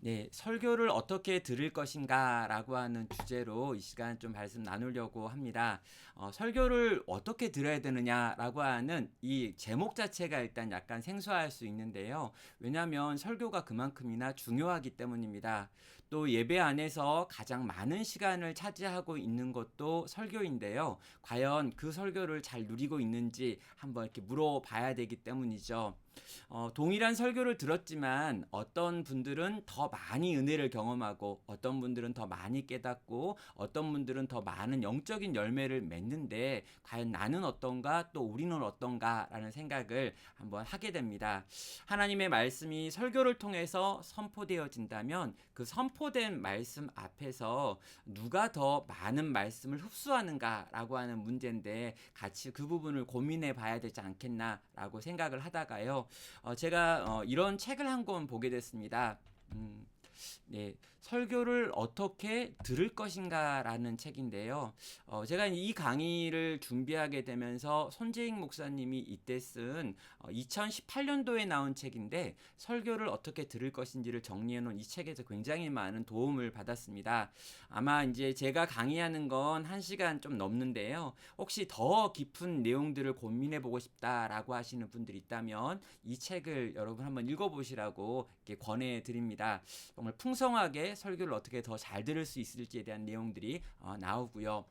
네, 설교를 어떻게 들을 것인가라고 하는 주제로 이 시간 좀 말씀 나누려고 합니다. 설교를 어떻게 들어야 되느냐라고 하는 이 제목 자체가 일단 약간 생소할 수 있는데요. 왜냐하면 설교가 그만큼이나 중요하기 때문입니다. 또 예배 안에서 가장 많은 시간을 차지하고 있는 것도 설교인데요. 과연 그 설교를 잘 누리고 있는지 한번 이렇게 물어봐야 되기 때문이죠. 동일한 설교를 들었지만 어떤 분들은 더 많이 은혜를 경험하고 어떤 분들은 더 많이 깨닫고 어떤 분들은 더 많은 영적인 열매를 맺는데 과연 나는 어떤가 또 우리는 어떤가라는 생각을 한번 하게 됩니다. 하나님의 말씀이 설교를 통해서 선포되어진다면 그 선포된 말씀 앞에서 누가 더 많은 말씀을 흡수하는가라고 하는 문제인데 같이 그 부분을 고민해 봐야 되지 않겠나라고 생각을 하다가요. 제가 이런 책을 한 권 보게 됐습니다. 네, 설교를 어떻게 들을 것인가라는 책인데요. 제가 이 강의를 준비하게 되면서 손재익 목사님이 이때 쓴 2018년도에 나온 책인데 설교를 어떻게 들을 것인지를 정리해 놓은 이 책에서 굉장히 많은 도움을 받았습니다. 아마 이제 제가 강의하는 건 1시간 좀 넘는데요. 혹시 더 깊은 내용들을 고민해 보고 싶다라고 하시는 분들이 있다면 이 책을 여러분 한번 읽어보시라고 이렇게 권해 드립니다. 정말 풍성하게 설교를 어떻게 더 잘 들을 수 있을지에 대한 내용들이 나오고요.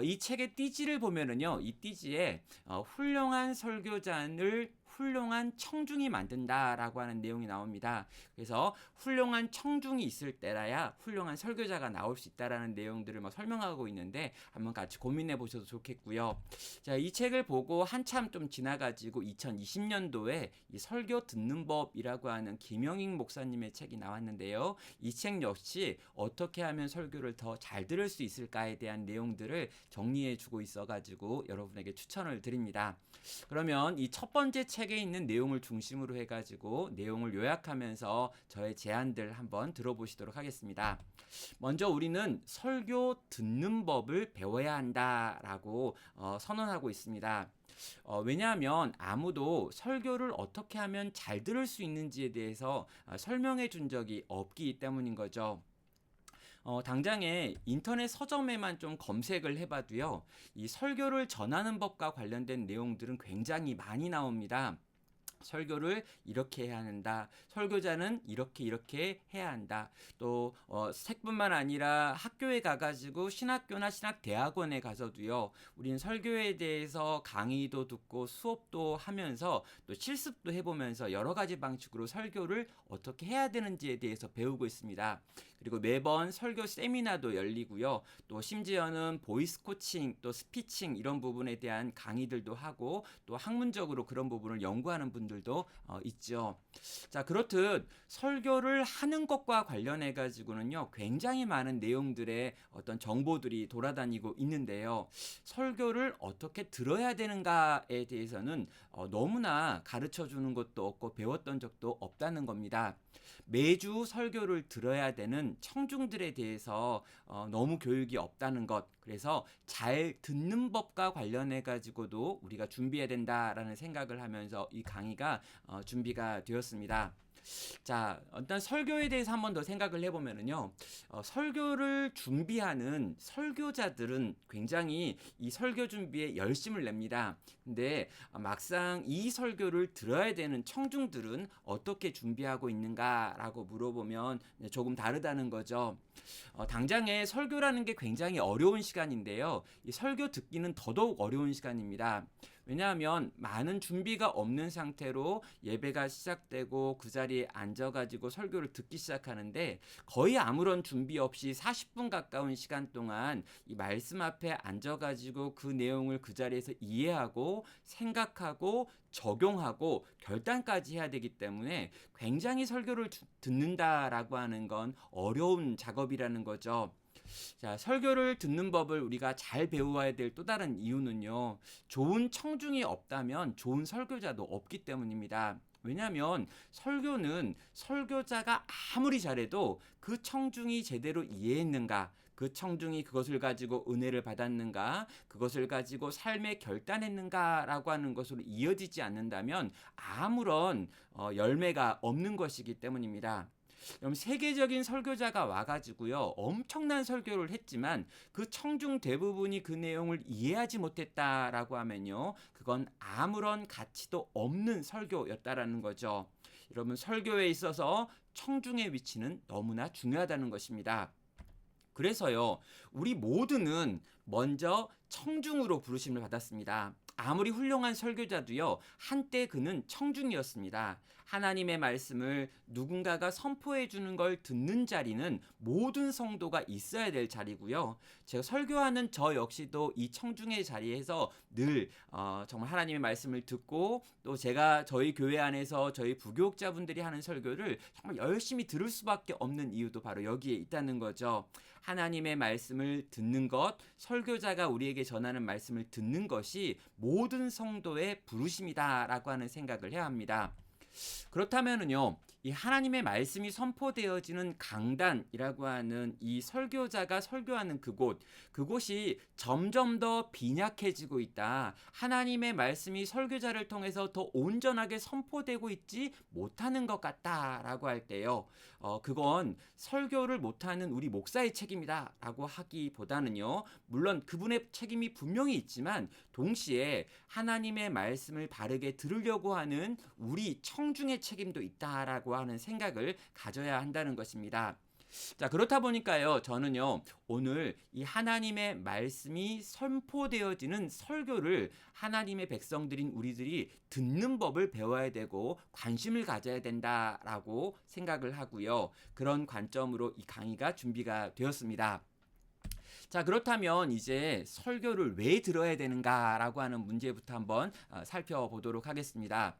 이 책의 띠지를 보면은요, 이 띠지에 훌륭한 설교자를 훌륭한 청중이 만든다라고 하는 내용이 나옵니다. 그래서 훌륭한 청중이 있을 때라야 훌륭한 설교자가 나올 수 있다라는 내용들을 설명하고 있는데 한번 같이 고민해 보셔도 좋겠고요. 자, 이 책을 보고 한참 좀 지나가지고 2020년도에 이 설교 듣는 법이라고 하는 김영익 목사님의 책이 나왔는데요. 이 책 역시 어떻게 하면 설교를 더 잘 들을 수 있을까에 대한 내용들을 정리해 주고 있어가지고 여러분에게 추천을 드립니다. 그러면 이 첫 번째 책에 있는 내용을 중심으로 해가지고 내용을 요약하면서 저의 제안들 한번 들어보시도록 하겠습니다. 먼저 우리는 설교 듣는 법을 배워야 한다라고 선언하고 있습니다. 왜냐하면 아무도 설교를 어떻게 하면 잘 들을 수 있는지에 대해서 설명해 준 적이 없기 때문인 거죠. 당장에 인터넷 서점에만 좀 검색을 해봐도요, 이 설교를 전하는 법과 관련된 내용들은 굉장히 많이 나옵니다. 설교를 이렇게 해야 한다. 설교자는 이렇게 해야 한다. 또 책뿐만 아니라 학교에 가가지고 신학교나 신학대학원에 가서도요. 우리는 설교에 대해서 강의도 듣고 수업도 하면서 또 실습도 해보면서 여러 가지 방식으로 설교를 어떻게 해야 되는지에 대해서 배우고 있습니다. 그리고 매번 설교 세미나도 열리고요. 또 심지어는 보이스 코칭, 또 스피칭 이런 부분에 대한 강의들도 하고 또 학문적으로 그런 부분을 연구하는 분들도 있죠. 자, 그렇듯 설교를 하는 것과 관련해 가지고는요, 굉장히 많은 내용들의 어떤 정보들이 돌아다니고 있는데요. 설교를 어떻게 들어야 되는가에 대해서는 너무나 가르쳐 주는 것도 없고 배웠던 적도 없다는 겁니다. 매주 설교를 들어야 되는 청중들에 대해서 너무 교육이 없다는 것. 그래서 잘 듣는 법과 관련해 가지고도 우리가 준비해야 된다라는 생각을 하면서 이 강의가 준비가 되었습니다. 자, 일단 설교에 대해서 한 번 더 생각을 해보면은요, 설교를 준비하는 설교자들은 굉장히 이 설교 준비에 열심을 냅니다. 근데 막상 이 설교를 들어야 되는 청중들은 어떻게 준비하고 있는가라고 물어보면 조금 다르다는 거죠. 당장에 설교라는 게 굉장히 어려운 시간인데요. 이 설교 듣기는 더더욱 어려운 시간입니다. 왜냐하면 많은 준비가 없는 상태로 예배가 시작되고 그 자리에 앉아가지고 설교를 듣기 시작하는데 거의 아무런 준비 없이 40분 가까운 시간 동안 이 말씀 앞에 앉아가지고 그 내용을 그 자리에서 이해하고 생각하고 적용하고 결단까지 해야 되기 때문에 굉장히 설교를 듣는다라고 하는 건 어려운 작업이라는 거죠. 자, 설교를 듣는 법을 우리가 잘 배워야 될 또 다른 이유는요. 좋은 청중이 없다면 좋은 설교자도 없기 때문입니다. 왜냐하면 설교는 설교자가 아무리 잘해도 그 청중이 제대로 이해했는가, 그 청중이 그것을 가지고 은혜를 받았는가, 그것을 가지고 삶에 결단했는가라고 하는 것으로 이어지지 않는다면 아무런 열매가 없는 것이기 때문입니다. 그럼 세계적인 설교자가 와가지고요, 엄청난 설교를 했지만 그 청중 대부분이 그 내용을 이해하지 못했다라고 하면요, 그건 아무런 가치도 없는 설교였다라는 거죠. 여러분, 설교에 있어서 청중의 위치는 너무나 중요하다는 것입니다. 그래서요, 우리 모두는 먼저 청중으로 부르심을 받았습니다. 아무리 훌륭한 설교자도요, 한때 그는 청중이었습니다. 하나님의 말씀을 누군가가 선포해 주는 걸 듣는 자리는 모든 성도가 있어야 될 자리고요. 제가 설교하는 저 역시도 이 청중의 자리에서 늘 정말 하나님의 말씀을 듣고, 또 제가 저희 교회 안에서 저희 부교육자분들이 하는 설교를 정말 열심히 들을 수밖에 없는 이유도 바로 여기에 있다는 거죠. 하나님의 말씀을 듣는 것, 설교자가 우리에게 전하는 말씀을 듣는 것이 모든 성도의 부르심이다라고 하는 생각을 해야 합니다. 그렇다면은요, 이 하나님의 말씀이 선포되어지는 강단이라고 하는 이 설교자가 설교하는 그곳이 점점 더 빈약해지고 있다. 하나님의 말씀이 설교자를 통해서 더 온전하게 선포되고 있지 못하는 것 같다라고 할 때요, 그건 설교를 못하는 우리 목사의 책임이다라고 하기보다는요, 물론 그분의 책임이 분명히 있지만 동시에 하나님의 말씀을 바르게 들으려고 하는 우리 청중의 책임도 있다라고 하는 생각을 가져야 한다는 것입니다. 자, 그렇다 보니까요, 저는요, 오늘 이 하나님의 말씀이 선포되어지는 설교를 하나님의 백성들인 우리들이 듣는 법을 배워야 되고 관심을 가져야 된다라고 생각을 하고요. 그런 관점으로 이 강의가 준비가 되었습니다. 자, 그렇다면 이제 설교를 왜 들어야 되는가라고 하는 문제부터 한번 살펴보도록 하겠습니다.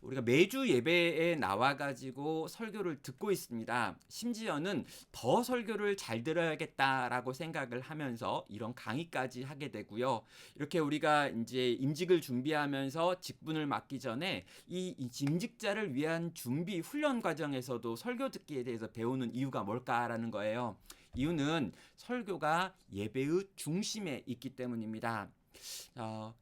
우리가 매주 예배에 나와가지고 설교를 듣고 있습니다. 심지어는 더 설교를 잘 들어야겠다라고 생각을 하면서 이런 강의까지 하게 되고요. 이렇게 우리가 이제 임직을 준비하면서 직분을 맡기 전에 이 임직자를 위한 준비 훈련 과정에서도 설교 듣기에 대해서 배우는 이유가 뭘까라는 거예요. 이유는 설교가 예배의 중심에 있기 때문입니다.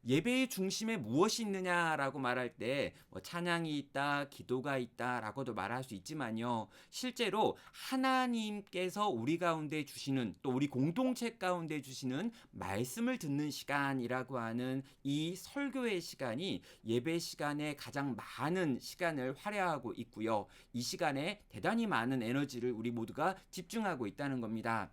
예배의 중심에 무엇이 있느냐라고 말할 때 찬양이 있다, 기도가 있다라고도 말할 수 있지만요. 실제로 하나님께서 우리 가운데 주시는, 또 우리 공동체 가운데 주시는 말씀을 듣는 시간이라고 하는 이 설교의 시간이 예배 시간에 가장 많은 시간을 할애하고 있고요. 이 시간에 대단히 많은 에너지를 우리 모두가 집중하고 있다는 겁니다.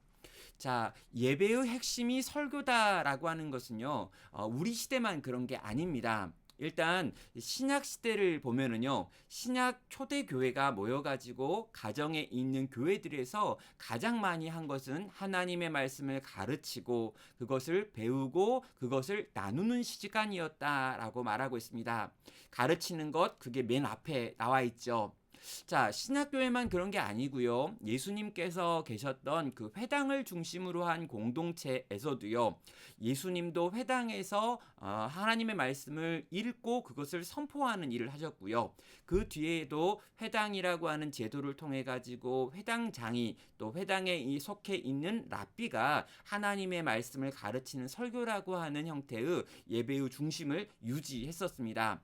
자, 예배의 핵심이 설교다라고 하는 것은요, 우리 시대만 그런 게 아닙니다. 일단 신약 시대를 보면은요, 신약 초대 교회가 모여가지고 가정에 있는 교회들에서 가장 많이 한 것은 하나님의 말씀을 가르치고 그것을 배우고 그것을 나누는 시간이었다라고 말하고 있습니다. 가르치는 것, 그게 맨 앞에 나와 있죠. 자, 신학교에만 그런 게 아니고요. 예수님께서 계셨던 그 회당을 중심으로 한 공동체에서도요. 예수님도 회당에서 하나님의 말씀을 읽고 그것을 선포하는 일을 하셨고요. 그 뒤에도 회당이라고 하는 제도를 통해 가지고 회당장이, 또 회당에 속해 있는 랍비가 하나님의 말씀을 가르치는 설교라고 하는 형태의 예배의 중심을 유지했었습니다.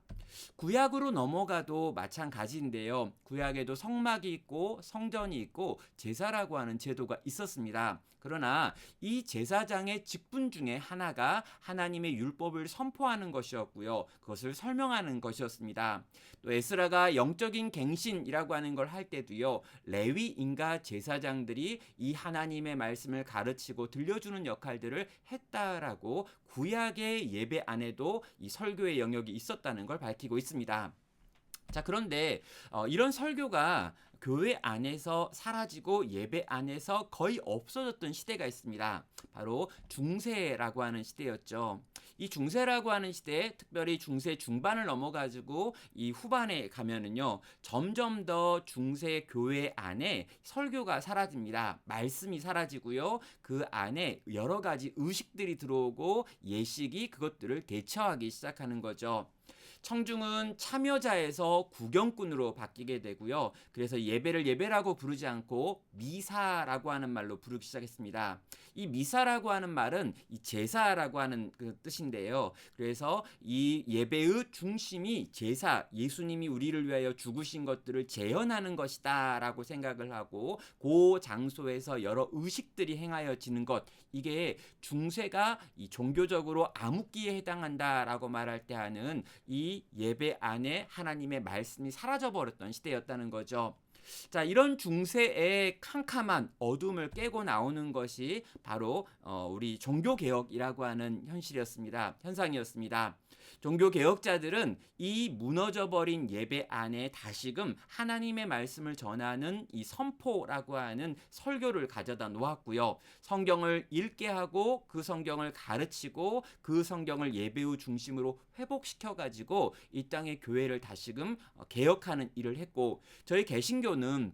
구약으로 넘어가도 마찬가지인데요. 구약에도 성막이 있고 성전이 있고 제사라고 하는 제도가 있었습니다. 그러나 이 제사장의 직분 중에 하나가 하나님의 율법을 선포하는 것이었고요. 그것을 설명하는 것이었습니다. 또 에스라가 영적인 갱신이라고 하는 걸 할 때도요. 레위 인가 제사장들이 이 하나님의 말씀을 가르치고 들려주는 역할들을 했다라고 구약의 예배 안에도 이 설교의 영역이 있었다는 걸 밝히고 있습니다. 자, 그런데 이런 설교가 교회 안에서 사라지고 예배 안에서 거의 없어졌던 시대가 있습니다. 바로 중세라고 하는 시대였죠. 이 중세라고 하는 시대에, 특별히 중세 중반을 넘어가지고 이 후반에 가면은요, 점점 더 중세 교회 안에 설교가 사라집니다. 말씀이 사라지고요, 그 안에 여러 가지 의식들이 들어오고 예식이 그것들을 대처하기 시작하는 거죠. 청중은 참여자에서 구경꾼으로 바뀌게 되고요. 그래서 예배를 예배라고 부르지 않고 미사라고 하는 말로 부르기 시작했습니다. 이 미사라고 하는 말은 이 제사라고 하는 그 뜻인데요. 그래서 이 예배의 중심이 제사, 예수님이 우리를 위하여 죽으신 것들을 재현하는 것이다라고 생각을 하고 그 장소에서 여러 의식들이 행하여지는 것, 이게 중세가 이 종교적으로 암흑기에 해당한다라고 말할 때 하는 이 예배 안에 하나님의 말씀이 사라져 버렸던 시대였다는 거죠. 자, 이런 중세의 캄캄한 어둠을 깨고 나오는 것이 바로 우리 종교개혁이라고 하는 현상이었습니다. 종교개혁자들은 이 무너져버린 예배 안에 다시금 하나님의 말씀을 전하는 이 선포라고 하는 설교를 가져다 놓았고요. 성경을 읽게 하고 그 성경을 가르치고 그 성경을 예배의 중심으로 회복시켜가지고 이 땅의 교회를 다시금 개혁하는 일을 했고, 저희 개신교는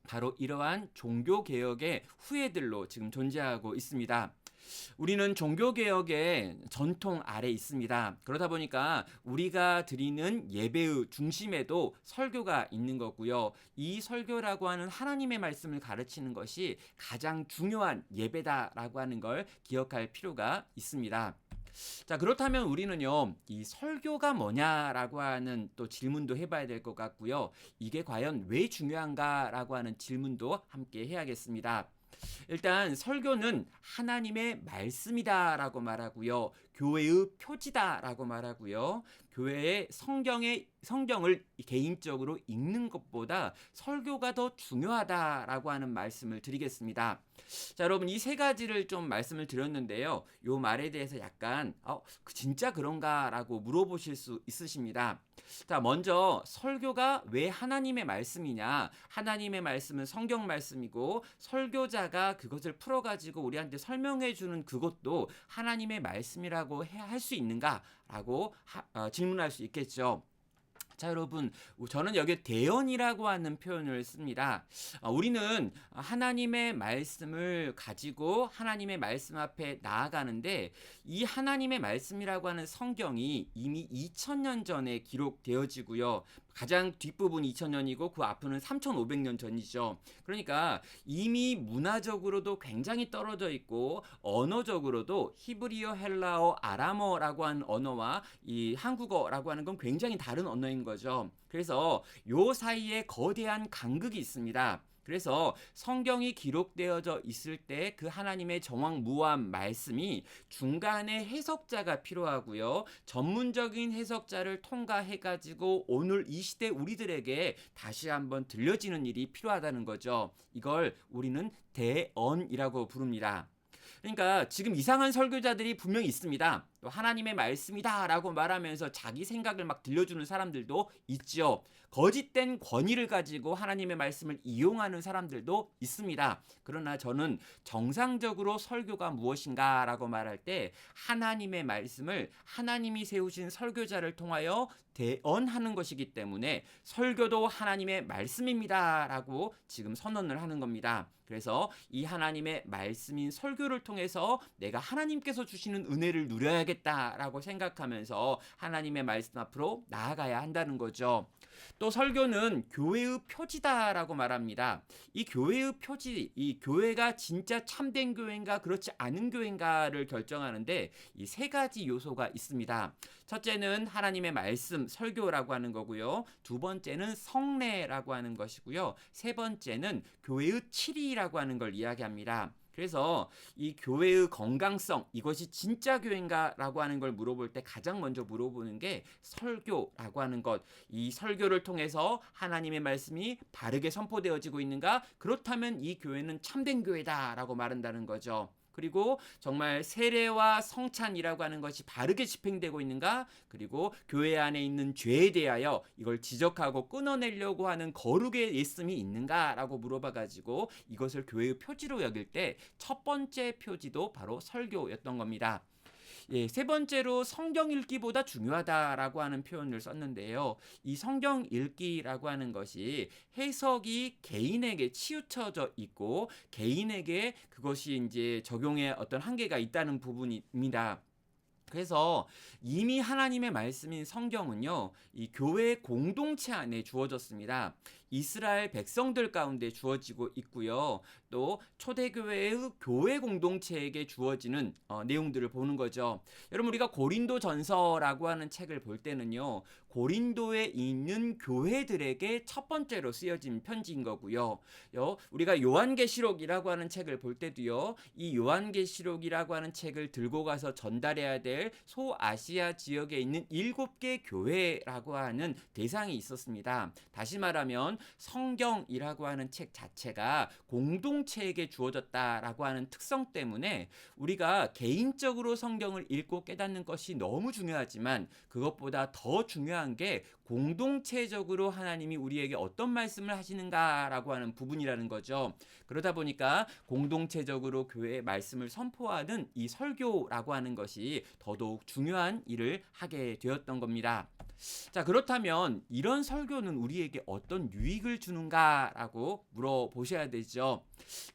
바로 이러한 종교개혁의 후예들로 지금 존재하고 있습니다. 우리는 종교개혁의 전통 아래 있습니다. 그러다 보니까 우리가 드리는 예배의 중심에도 설교가 있는 거고요. 이 설교라고 하는 하나님의 말씀을 가르치는 것이 가장 중요한 예배다라고 하는 걸 기억할 필요가 있습니다. 자, 그렇다면 우리는요, 이 설교가 뭐냐라고 하는 또 질문도 해봐야 될 것 같고요. 이게 과연 왜 중요한가라고 하는 질문도 함께 해야겠습니다. 일단 설교는 하나님의 말씀이다라고 말하고요. 교회의 표지다라고 말하고요. 교회의 성경을 개인적으로 읽는 것보다 설교가 더 중요하다라고 하는 말씀을 드리겠습니다. 자, 여러분, 이 세 가지를 좀 말씀을 드렸는데요. 이 말에 대해서 약간 진짜 그런가라고 물어보실 수 있으십니다. 자, 먼저 설교가 왜 하나님의 말씀이냐? 하나님의 말씀은 성경 말씀이고 설교자가 그것을 풀어가지고 우리한테 설명해 주는 그것도 하나님의 말씀이라고 할 수 있는가라고 질문할 수 있겠죠. 자, 여러분, 저는 여기 대언이라고 하는 표현을 씁니다. 우리는 하나님의 말씀을 가지고 하나님의 말씀 앞에 나아가는데, 이 하나님의 말씀이라고 하는 성경이 이미 2000년 전에 기록되어지고요. 가장 뒷부분 2000년이고 그 앞은 3500년 전이죠. 그러니까 이미 문화적으로도 굉장히 떨어져 있고 언어적으로도 히브리어, 헬라어, 아람어라고 하는 언어와 이 한국어라고 하는 건 굉장히 다른 언어인 거죠. 그래서 요 사이에 거대한 간극이 있습니다. 그래서 성경이 기록되어져 있을 때 그 하나님의 정확무한 말씀이 중간에 해석자가 필요하고요. 전문적인 해석자를 통과해가지고 오늘 이 시대 우리들에게 다시 한번 들려지는 일이 필요하다는 거죠. 이걸 우리는 대언이라고 부릅니다. 그러니까 지금 이상한 설교자들이 분명히 있습니다. 또 하나님의 말씀이다라고 말하면서 자기 생각을 막 들려주는 사람들도 있죠. 거짓된 권위를 가지고 하나님의 말씀을 이용하는 사람들도 있습니다. 그러나 저는 정상적으로 설교가 무엇인가라고 말할 때 하나님의 말씀을 하나님이 세우신 설교자를 통하여 대언하는 것이기 때문에 설교도 하나님의 말씀입니다라고 지금 선언을 하는 겁니다. 그래서 이 하나님의 말씀인 설교를 통해서 내가 하나님께서 주시는 은혜를 누려야겠다라고 생각하면서 하나님의 말씀 앞으로 나아가야 한다는 거죠. 또 설교는 교회의 표지다라고 말합니다. 이 교회의 표지, 이 교회가 진짜 참된 교회인가 그렇지 않은 교회인가를 결정하는데 이 세 가지 요소가 있습니다. 첫째는 하나님의 말씀, 설교라고 하는 거고요. 두 번째는 성례라고 하는 것이고요. 세 번째는 교회의 치리라고 하는 걸 이야기합니다. 그래서 이 교회의 건강성, 이것이 진짜 교회인가라고 하는 걸 물어볼 때 가장 먼저 물어보는 게 설교라고 하는 것. 이 설교를 통해서 하나님의 말씀이 바르게 선포되어지고 있는가? 그렇다면 이 교회는 참된 교회다라고 말한다는 거죠. 그리고 정말 세례와 성찬이라고 하는 것이 바르게 집행되고 있는가? 그리고 교회 안에 있는 죄에 대하여 이걸 지적하고 끊어내려고 하는 거룩의 예씀이 있는가라고 물어봐가지고 이것을 교회의 표지로 여길 때 첫 번째 표지도 바로 설교였던 겁니다. 세 번째로 성경 읽기보다 중요하다라고 하는 표현을 썼는데요. 이 성경 읽기라고 하는 것이 해석이 개인에게 치우쳐져 있고 개인에게 그것이 이제 적용에 어떤 한계가 있다는 부분입니다. 그래서 이미 하나님의 말씀인 성경은요, 이 교회 공동체 안에 주어졌습니다. 이스라엘 백성들 가운데 주어지고 있고요. 또 초대교회의 교회 공동체에게 주어지는 내용들을 보는 거죠. 여러분, 우리가 고린도전서라고 하는 책을 볼 때는요, 고린도에 있는 교회들에게 첫 번째로 쓰여진 편지인 거고요. 우리가 요한계시록이라고 하는 책을 볼 때도요, 이 요한계시록이라고 하는 책을 들고 가서 전달해야 될 소아시아 지역에 있는 7개 교회라고 하는 대상이 있었습니다. 다시 말하면 성경이라고 하는 책 자체가 공동체에게 주어졌다라고 하는 특성 때문에 우리가 개인적으로 성경을 읽고 깨닫는 것이 너무 중요하지만, 그것보다 더 중요한 게 공동체적으로 하나님이 우리에게 어떤 말씀을 하시는가라고 하는 부분이라는 거죠. 그러다 보니까 공동체적으로 교회의 말씀을 선포하는 이 설교라고 하는 것이 더더욱 중요한 일을 하게 되었던 겁니다. 자, 그렇다면 이런 설교는 우리에게 어떤 유익을 주는가라고 물어보셔야 되죠.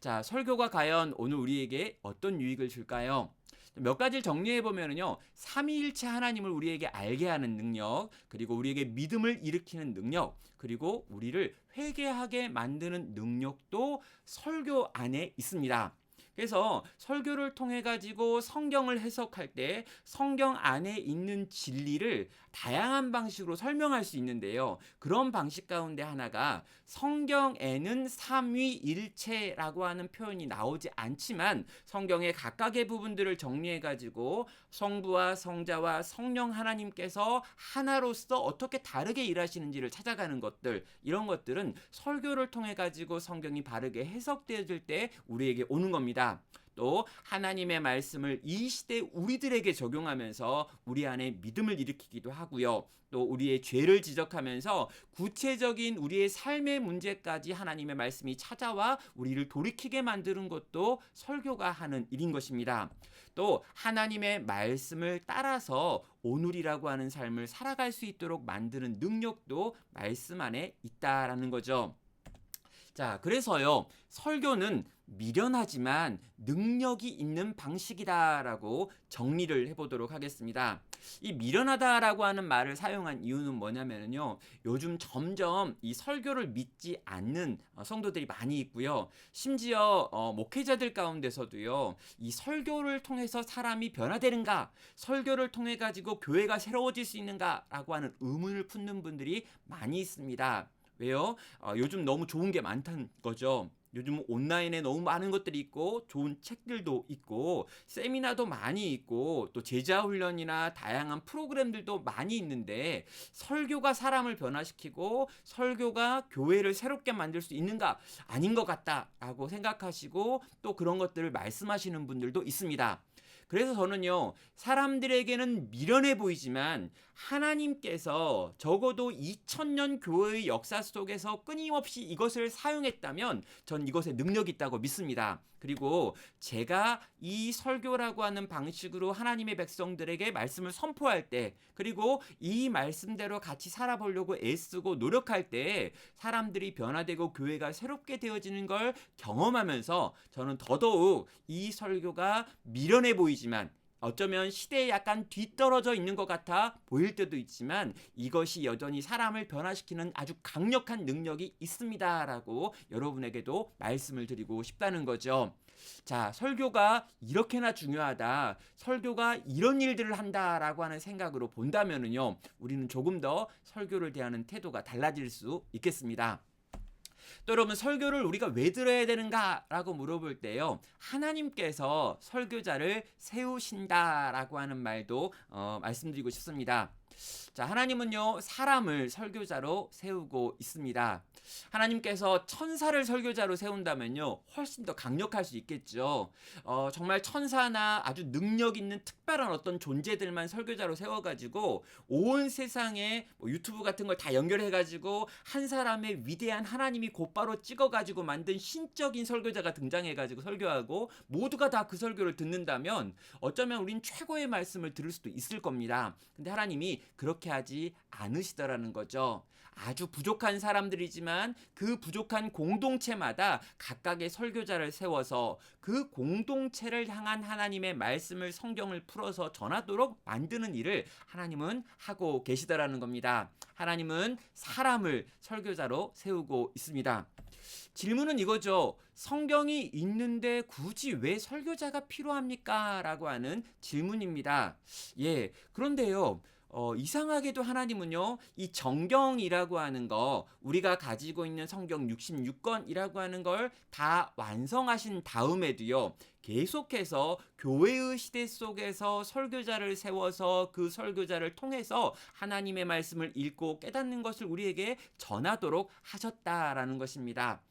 자, 설교가 과연 오늘 우리에게 어떤 유익을 줄까요? 몇 가지를 정리해 보면요, 삼위일체 하나님을 우리에게 알게 하는 능력, 그리고 우리에게 믿음을 일으키는 능력, 그리고 우리를 회개하게 만드는 능력도 설교 안에 있습니다. 그래서 설교를 통해 가지고 성경을 해석할 때 성경 안에 있는 진리를 다양한 방식으로 설명할 수 있는데요. 그런 방식 가운데 하나가, 성경에는 삼위일체라고 하는 표현이 나오지 않지만 성경의 각각의 부분들을 정리해 가지고 성부와 성자와 성령 하나님께서 하나로서 어떻게 다르게 일하시는지를 찾아가는 것들, 이런 것들은 설교를 통해 가지고 성경이 바르게 해석되어질 때 우리에게 오는 겁니다. 또 하나님의 말씀을 이 시대 우리들에게 적용하면서 우리 안에 믿음을 일으키기도 하고요. 또 우리의 죄를 지적하면서 구체적인 우리의 삶의 문제까지 하나님의 말씀이 찾아와 우리를 돌이키게 만드는 것도 설교가 하는 일인 것입니다. 또 하나님의 말씀을 따라서 오늘이라고 하는 삶을 살아갈 수 있도록 만드는 능력도 말씀 안에 있다라는 거죠. 자, 그래서요, 설교는 미련하지만 능력이 있는 방식이다라고 정리를 해보도록 하겠습니다. 이 미련하다라고 하는 말을 사용한 이유는 뭐냐면요, 요즘 점점 이 설교를 믿지 않는 성도들이 많이 있고요. 심지어 목회자들 가운데서도요, 이 설교를 통해서 사람이 변화되는가, 설교를 통해 가지고 교회가 새로워질 수 있는가라고 하는 의문을 품는 분들이 많이 있습니다. 왜요? 요즘 너무 좋은 게 많다는 거죠. 요즘 온라인에 너무 많은 것들이 있고, 좋은 책들도 있고, 세미나도 많이 있고, 또 제자 훈련이나 다양한 프로그램들도 많이 있는데, 설교가 사람을 변화시키고 설교가 교회를 새롭게 만들 수 있는가? 아닌 것 같다라고 생각하시고 또 그런 것들을 말씀하시는 분들도 있습니다. 그래서 저는요, 사람들에게는 미련해 보이지만 하나님께서 적어도 2000년 교회의 역사 속에서 끊임없이 이것을 사용했다면 전 이것에 능력이 있다고 믿습니다. 그리고 제가 이 설교라고 하는 방식으로 하나님의 백성들에게 말씀을 선포할 때, 그리고 이 말씀대로 같이 살아보려고 애쓰고 노력할 때 사람들이 변화되고 교회가 새롭게 되어지는 걸 경험하면서 저는 더더욱 이 설교가 미련해 보이지만, 어쩌면 시대에 약간 뒤떨어져 있는 것 같아 보일 때도 있지만, 이것이 여전히 사람을 변화시키는 아주 강력한 능력이 있습니다라고 여러분에게도 말씀을 드리고 싶다는 거죠. 자, 설교가 이렇게나 중요하다, 설교가 이런 일들을 한다라고 하는 생각으로 본다면은요, 우리는 조금 더 설교를 대하는 태도가 달라질 수 있겠습니다. 또 여러분, 설교를 우리가 왜 들어야 되는가라고 물어볼 때요, 하나님께서 설교자를 세우신다라고 하는 말도 말씀드리고 싶습니다. 자, 하나님은요, 사람을 설교자로 세우고 있습니다. 하나님께서 천사를 설교자로 세운다면요, 훨씬 더 강력할 수 있겠죠. 정말 천사나 아주 능력 있는 특별한 어떤 존재들만 설교자로 세워가지고 온 세상에 유튜브 같은 걸 다 연결해가지고 한 사람의 위대한 하나님이 곧바로 찍어가지고 만든 신적인 설교자가 등장해가지고 설교하고 모두가 다 그 설교를 듣는다면 어쩌면 우린 최고의 말씀을 들을 수도 있을 겁니다. 근데 하나님이 그렇게 하지 않으시더라는 거죠. 아주 부족한 사람들이지만 그 부족한 공동체마다 각각의 설교자를 세워서 그 공동체를 향한 하나님의 말씀을 성경을 풀어서 전하도록 만드는 일을 하나님은 하고 계시다라는 겁니다. 하나님은 사람을 설교자로 세우고 있습니다. 질문은 이거죠. 성경이 있는데 굳이 왜 설교자가 필요합니까? 라고 하는 질문입니다. 예, 그런데요. 이상하게도 하나님은요, 이 정경이라고 하는 거, 우리가 가지고 있는 성경 66권이라고 하는 걸 다 완성하신 다음에도요, 계속해서 교회의 시대 속에서 설교자를 세워서 그 설교자를 통해서 하나님의 말씀을 읽고 깨닫는 것을 우리에게 전하도록 하셨다라는 것입니다.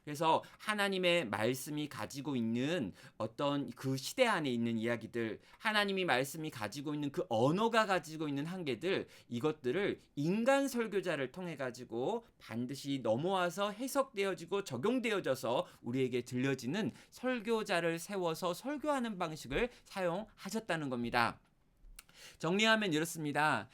그래서 하나님의 말씀이 가지고 있는 어떤 그 시대 안에 있는 이야기들, 하나님이 말씀이 가지고 있는 그 언어가 가지고 있는 한계들, 이것들을 인간 설교자를 통해 가지고 반드시 넘어와서 해석되어지고 적용되어져서 우리에게 들려지는 설교자를 세워서 설교하는 방식을 사용하셨다는 겁니다. 정리하면 이렇습니다.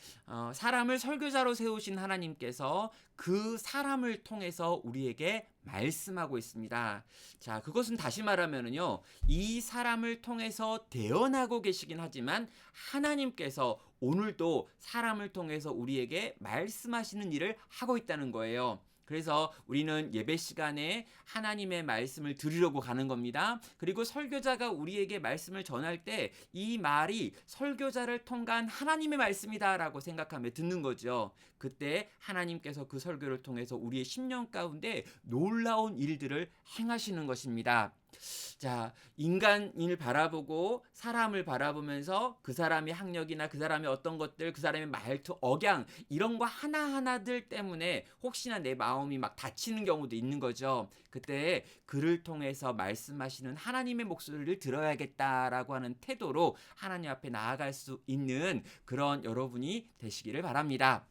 사람을 설교자로 세우신 하나님께서 그 사람을 통해서 우리에게 말씀하고 있습니다. 자, 그것은 다시 말하면은요, 이 사람을 통해서 대언하고 계시긴 하지만 하나님께서 오늘도 사람을 통해서 우리에게 말씀하시는 일을 하고 있다는 거예요. 그래서 우리는 예배 시간에 하나님의 말씀을 들으려고 가는 겁니다. 그리고 설교자가 우리에게 말씀을 전할 때 이 말이 설교자를 통한 하나님의 말씀이다라고 생각하며 듣는 거죠. 그때 하나님께서 그 설교를 통해서 우리의 심령 가운데 놀라운 일들을 행하시는 것입니다. 자, 인간을 바라보고 사람을 바라보면서 그 사람의 학력이나 그 사람의 어떤 것들, 그 사람의 말투, 억양 이런 거 하나하나들 때문에 혹시나 내 마음이 막 다치는 경우도 있는 거죠. 그때 그를 통해서 말씀하시는 하나님의 목소리를 들어야겠다라고 하는 태도로 하나님 앞에 나아갈 수 있는 그런 여러분이 되시기를 바랍니다.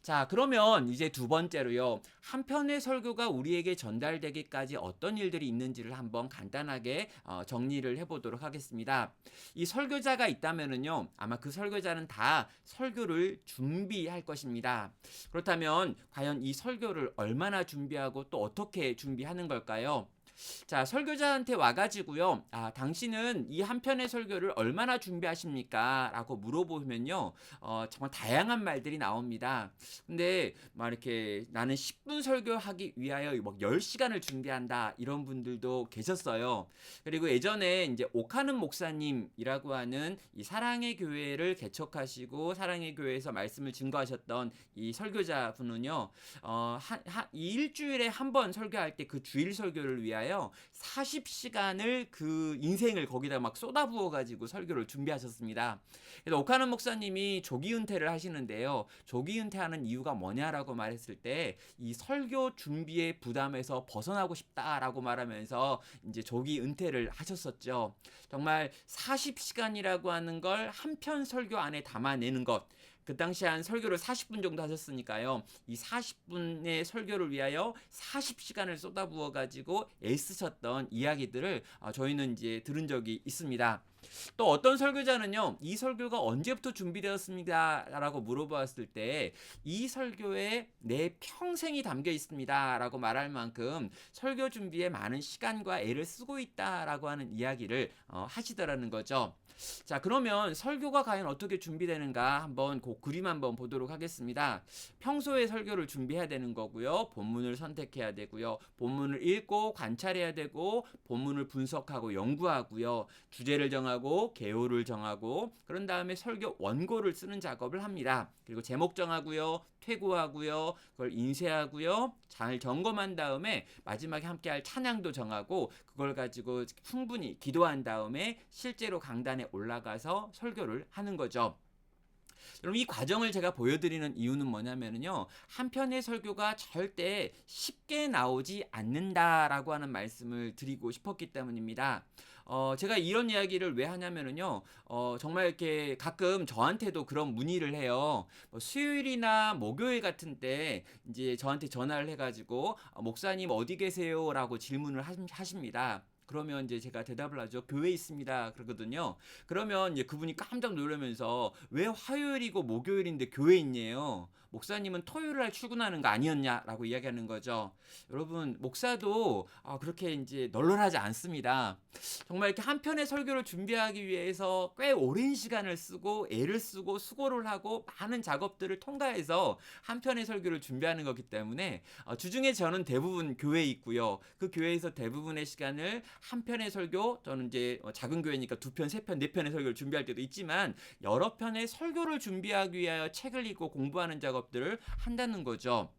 자, 그러면 이제 두 번째로요. 한 편의 설교가 우리에게 전달되기까지 어떤 일들이 있는지를 한번 간단하게 정리를 해보도록 하겠습니다. 이 설교자가 있다면은요, 아마 그 설교자는 다 설교를 준비할 것입니다. 그렇다면 과연 이 설교를 얼마나 준비하고 또 어떻게 준비하는 걸까요? 자, 설교자한테 와가지고요, 당신은 이 한 편의 설교를 얼마나 준비하십니까? 라고 물어보면요, 정말 다양한 말들이 나옵니다. 근데 막 이렇게 나는 10분 설교하기 위하여 막 10시간을 준비한다. 이런 분들도 계셨어요. 그리고 예전에 이제 오카는 목사님이라고 하는 이 사랑의 교회를 개척하시고 사랑의 교회에서 말씀을 증거하셨던 이 설교자 분은요, 이 일주일에 한 번 설교할 때 그 주일 설교를 위하여 40시간을 그 인생을 거기다 막 쏟아부어 가지고 설교를 준비하셨습니다. 그래서 오카는 목사님이 조기 은퇴를 하시는데요. 조기 은퇴하는 이유가 뭐냐라고 말했을 때 이 설교 준비의 부담에서 벗어나고 싶다라고 말하면서 이제 조기 은퇴를 하셨었죠. 정말 40시간이라고 하는 걸 한 편 설교 안에 담아내는 것. 그 당시 한 설교를 40분 정도 하셨으니까요. 이 40분의 설교를 위하여 40시간을 쏟아부어 가지고 애쓰셨던 이야기들을 저희는 이제 들은 적이 있습니다. 또 어떤 설교자는요, 이 설교가 언제부터 준비되었습니다 라고 물어보았을 때 이 설교에 내 평생이 담겨 있습니다 라고 말할 만큼 설교 준비에 많은 시간과 애를 쓰고 있다라고 하는 이야기를 하시더라는 거죠. 자, 그러면 설교가 과연 어떻게 준비되는가 한번 그 그림 한번 보도록 하겠습니다. 평소에 설교를 준비해야 되는 거고요. 본문을 선택해야 되고요. 본문을 읽고 관찰해야 되고 본문을 분석하고 연구하고요. 주제를 정하고 개요를 정하고 그런 다음에 설교 원고를 쓰는 작업을 합니다. 그리고 제목 정하고요. 퇴고하고요. 그걸 인쇄하고요. 잘 점검한 다음에 마지막에 함께 할 찬양도 정하고 그걸 가지고 충분히 기도한 다음에 실제로 강단에 올라가서 설교를 하는 거죠. 여러분, 이 과정을 제가 보여드리는 이유는 뭐냐면요, 한 편의 설교가 절대 쉽게 나오지 않는다라고 하는 말씀을 드리고 싶었기 때문입니다. 제가 이런 이야기를 왜 하냐면요, 정말 이렇게 가끔 저한테도 그런 문의를 해요. 수요일이나 목요일 같은 때 이제 저한테 전화를 해가지고 목사님 어디 계세요?라고 질문을 하십니다. 그러면 이제 제가 대답을 하죠. 교회에 있습니다. 그러거든요. 그러면 이제 그분이 깜짝 놀라면서 왜 화요일이고 목요일인데 교회에 있냐요? 목사님은 토요일 날 출근하는 거 아니었냐라고 이야기하는 거죠. 여러분, 목사도 그렇게 이제 널널하지 않습니다. 정말 이렇게 한 편의 설교를 준비하기 위해서 꽤 오랜 시간을 쓰고 애를 쓰고 수고를 하고 많은 작업들을 통과해서 한 편의 설교를 준비하는 거기 때문에 주중에 저는 대부분 교회에 있고요. 그 교회에서 대부분의 시간을 한 편의 설교, 저는 이제 작은 교회니까 두 편, 세 편, 네 편의 설교를 준비할 때도 있지만 여러 편의 설교를 준비하기 위하여 책을 읽고 공부하는 작업들을 한다는 거죠.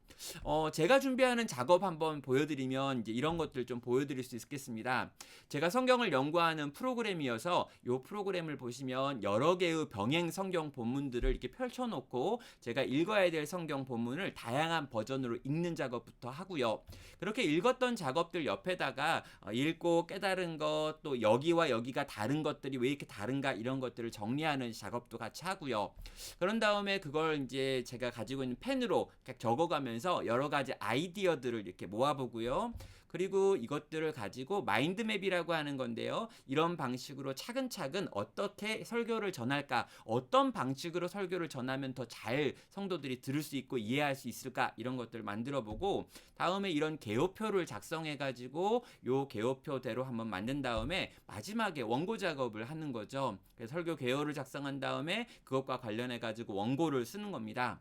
제가 준비하는 작업 한번 보여드리면 이제 이런 것들 좀 보여드릴 수 있겠습니다. 제가 성경을 연구하는 프로그램이어서 이 프로그램을 보시면 여러 개의 병행 성경 본문들을 이렇게 펼쳐놓고 제가 읽어야 될 성경 본문을 다양한 버전으로 읽는 작업부터 하고요. 그렇게 읽었던 작업들 옆에다가 읽고 깨달은 것, 또 여기와 여기가 다른 것들이 왜 이렇게 다른가 이런 것들을 정리하는 작업도 같이 하고요. 그런 다음에 그걸 이제 제가 가지고 있는 펜으로 적어가면서 여러 가지 아이디어들을 이렇게 모아보고요. 그리고 이것들을 가지고 마인드맵이라고 하는 건데요. 이런 방식으로 차근차근 어떻게 설교를 전할까, 어떤 방식으로 설교를 전하면 더 잘 성도들이 들을 수 있고 이해할 수 있을까, 이런 것들을 만들어 보고 다음에 이런 개요표를 작성해 가지고 요 개요표대로 한번 만든 다음에 마지막에 원고 작업을 하는 거죠. 그래서 설교 개요를 작성한 다음에 그것과 관련해 가지고 원고를 쓰는 겁니다.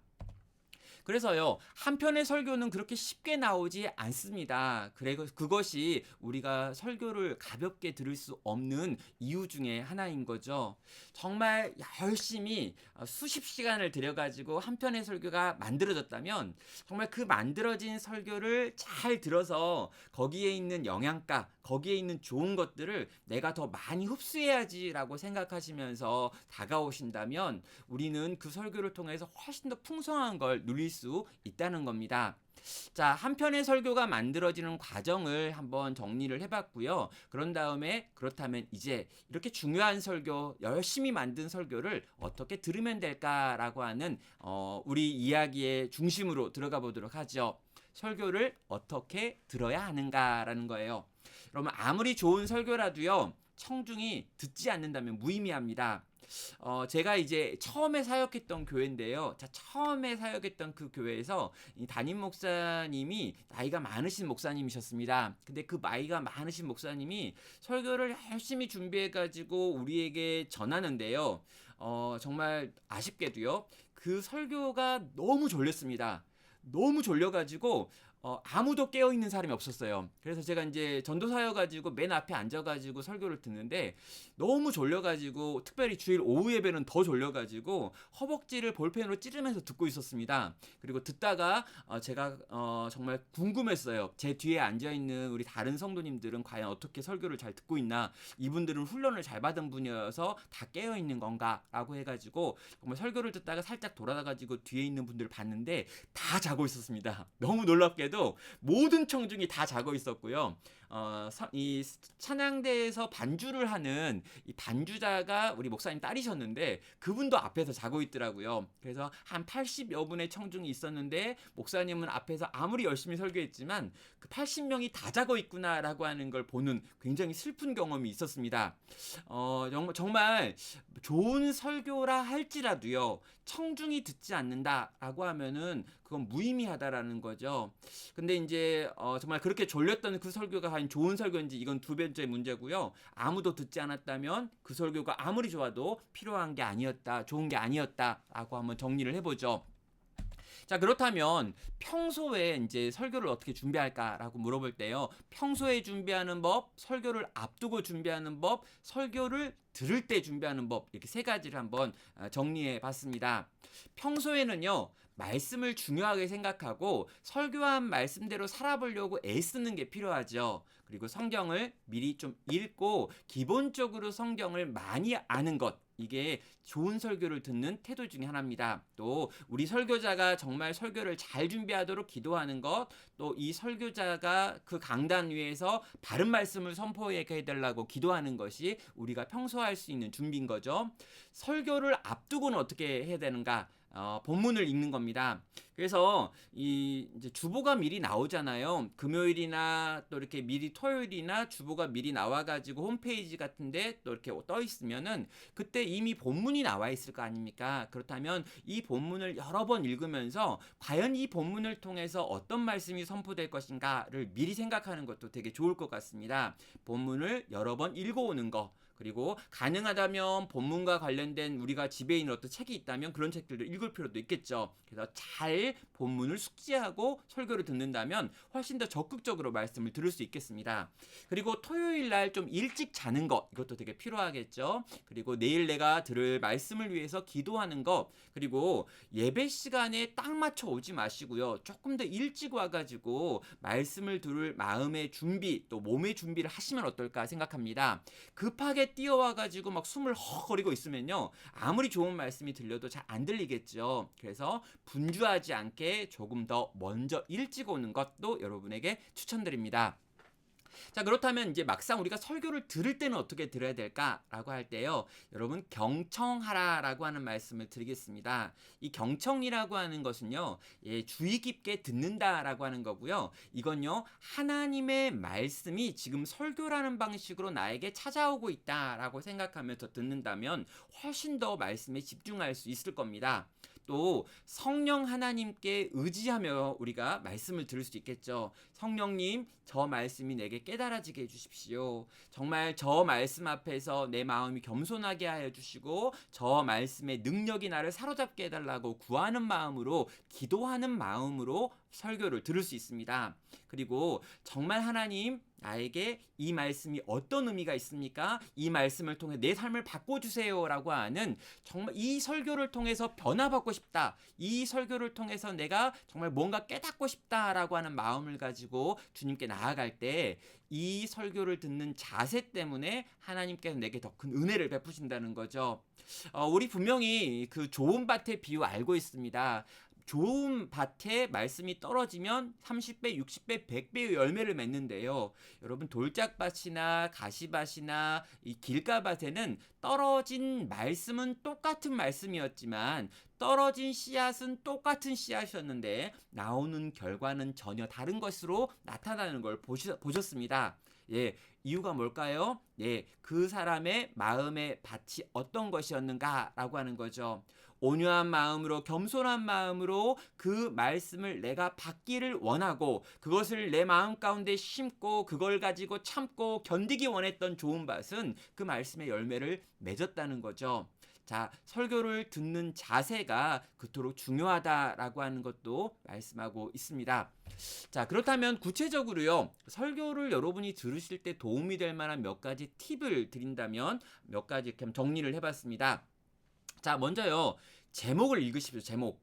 그래서요, 한 편의 설교는 그렇게 쉽게 나오지 않습니다. 그래서 그것이 우리가 설교를 가볍게 들을 수 없는 이유 중에 하나인 거죠. 정말 열심히 수십 시간을 들여가지고 한 편의 설교가 만들어졌다면 정말 그 만들어진 설교를 잘 들어서 거기에 있는 영양가, 거기에 있는 좋은 것들을 내가 더 많이 흡수해야지라고 생각하시면서 다가오신다면 우리는 그 설교를 통해서 훨씬 더 풍성한 걸 누릴 수 있다는 겁니다. 자, 한 편의 설교가 만들어지는 과정을 한번 정리를 해봤고요. 그런 다음에 그렇다면 이제 이렇게 중요한 설교, 열심히 만든 설교를 어떻게 들으면 될까라고 하는 우리 이야기의 중심으로 들어가 보도록 하죠. 설교를 어떻게 들어야 하는가라는 거예요. 그러면 아무리 좋은 설교라도요, 청중이 듣지 않는다면 무의미합니다. 제가 이제 처음에 사역했던 교회인데요. 자, 처음에 사역했던 그 교회에서 이 담임 목사님이 나이가 많으신 목사님이셨습니다. 근데 그 나이가 많으신 목사님이 설교를 열심히 준비해가지고 우리에게 전하는데요. 정말 아쉽게도요. 그 설교가 너무 졸렸습니다. 너무 졸려가지고 아무도 깨어있는 사람이 없었어요. 그래서 제가 이제 전도사여가지고 맨 앞에 앉아가지고 설교를 듣는데 너무 졸려가지고, 특별히 주일 오후 예배는 더 졸려가지고 허벅지를 볼펜으로 찌르면서 듣고 있었습니다. 그리고 듣다가 제가 정말 궁금했어요. 제 뒤에 앉아있는 우리 다른 성도님들은 과연 어떻게 설교를 잘 듣고 있나, 이분들은 훈련을 잘 받은 분이어서 다 깨어있는 건가 라고 해가지고 정말 설교를 듣다가 살짝 돌아가가지고 뒤에 있는 분들을 봤는데 다 자고 있었습니다. 너무 놀랍게도 모든 청중이 다 자고 있었고요. 이 찬양대에서 반주를 하는 이 반주자가 우리 목사님 딸이셨는데 그분도 앞에서 자고 있더라고요. 그래서 한 80여 분의 청중이 있었는데 목사님은 앞에서 아무리 열심히 설교했지만 그 80명이 다 자고 있구나라고 하는 걸 보는 굉장히 슬픈 경험이 있었습니다. 정말 좋은 설교라 할지라도요, 청중이 듣지 않는다라고 하면은 그건 무의미하다라는 거죠. 근데 이제 정말 그렇게 졸렸던 그 설교가 과연 좋은 설교인지, 이건 두 번째 문제고요. 아무도 듣지 않았다면 그 설교가 아무리 좋아도 필요한 게 아니었다, 좋은 게 아니었다라고 한번 정리를 해보죠. 자, 그렇다면 평소에 이제 설교를 어떻게 준비할까라고 물어볼 때요. 평소에 준비하는 법, 설교를 앞두고 준비하는 법, 설교를 들을 때 준비하는 법, 이렇게 세 가지를 한번 정리해 봤습니다. 평소에는요, 말씀을 중요하게 생각하고 설교한 말씀대로 살아보려고 애쓰는 게 필요하죠. 그리고 성경을 미리 좀 읽고 기본적으로 성경을 많이 아는 것, 이게 좋은 설교를 듣는 태도 중에 하나입니다. 또 우리 설교자가 정말 설교를 잘 준비하도록 기도하는 것, 또 이 설교자가 그 강단 위에서 바른 말씀을 선포해 달라고 기도하는 것이 우리가 평소 할 수 있는 준비인 거죠. 설교를 앞두고는 어떻게 해야 되는가? 본문을 읽는 겁니다. 그래서 이 이제 주보가 미리 나오잖아요. 금요일이나 또 이렇게 미리 토요일이나 주보가 미리 나와가지고 홈페이지 같은데 또 이렇게 떠 있으면은 그때 이미 본문이 나와 있을 거 아닙니까? 그렇다면 이 본문을 여러 번 읽으면서 과연 이 본문을 통해서 어떤 말씀이 선포될 것인가를 미리 생각하는 것도 되게 좋을 것 같습니다. 본문을 여러 번 읽어오는 거. 그리고 가능하다면 본문과 관련된 우리가 집에 있는 어떤 책이 있다면 그런 책들도 읽을 필요도 있겠죠. 그래서 잘 본문을 숙지하고 설교를 듣는다면 훨씬 더 적극적으로 말씀을 들을 수 있겠습니다. 그리고 토요일 날 좀 일찍 자는 것, 이것도 되게 필요하겠죠. 그리고 내일 내가 들을 말씀을 위해서 기도하는 것, 그리고 예배 시간에 딱 맞춰 오지 마시고요. 조금 더 일찍 와가지고 말씀을 들을 마음의 준비, 또 몸의 준비를 하시면 어떨까 생각합니다. 급하게 뛰어와가지고 막 숨을 헉거리고 있으면요, 아무리 좋은 말씀이 들려도 잘 안 들리겠죠. 그래서 분주하지 않게 조금 더 먼저 일찍 오는 것도 여러분에게 추천드립니다. 자, 그렇다면 이제 막상 우리가 설교를 들을 때는 어떻게 들어야 될까라고 할 때요, 여러분 경청하라라고 하는 말씀을 드리겠습니다. 이 경청이라고 하는 것은요, 주의 깊게 듣는다라고 하는 거고요. 이건요, 하나님의 말씀이 지금 설교라는 방식으로 나에게 찾아오고 있다라고 생각하면서 듣는다면 훨씬 더 말씀에 집중할 수 있을 겁니다. 또 성령 하나님께 의지하며 우리가 말씀을 들을 수 있겠죠. 성령님, 저 말씀이 내게 깨달아지게 해주십시오. 정말 저 말씀 앞에서 내 마음이 겸손하게 하여 주시고 저 말씀의 능력이 나를 사로잡게 해달라고 구하는 마음으로, 기도하는 마음으로 설교를 들을 수 있습니다. 그리고 정말 하나님, 나에게 이 말씀이 어떤 의미가 있습니까? 이 말씀을 통해 내 삶을 바꿔주세요 라고 하는, 정말 이 설교를 통해서 변화받고 싶다, 이 설교를 통해서 내가 정말 뭔가 깨닫고 싶다라고 하는 마음을 가지고 주님께 나아갈 때 이 설교를 듣는 자세 때문에 하나님께서 내게 더 큰 은혜를 베푸신다는 거죠. 우리 분명히 그 좋은 밭의 비유 알고 있습니다. 좋은 밭에 말씀이 떨어지면 30배, 60배, 100배의 열매를 맺는데요. 여러분, 돌짝밭이나 가시밭이나 이 길가밭에는 떨어진 말씀은 똑같은 말씀이었지만 떨어진 씨앗은 똑같은 씨앗이었는데 나오는 결과는 전혀 다른 것으로 나타나는 걸 보셨습니다. 이유가 뭘까요? 그 사람의 마음의 밭이 어떤 것이었는가라고 하는 거죠. 온유한 마음으로, 겸손한 마음으로 그 말씀을 내가 받기를 원하고 그것을 내 마음 가운데 심고 그걸 가지고 참고 견디기 원했던 좋은 밭은 그 말씀의 열매를 맺었다는 거죠. 자, 설교를 듣는 자세가 그토록 중요하다라고 하는 것도 말씀하고 있습니다. 자, 그렇다면 구체적으로요, 설교를 여러분이 들으실 때 도움이 될 만한 몇 가지 팁을 드린다면 몇 가지 이렇게 정리를 해봤습니다. 자, 먼저요, 제목을 읽으십시오. 제목.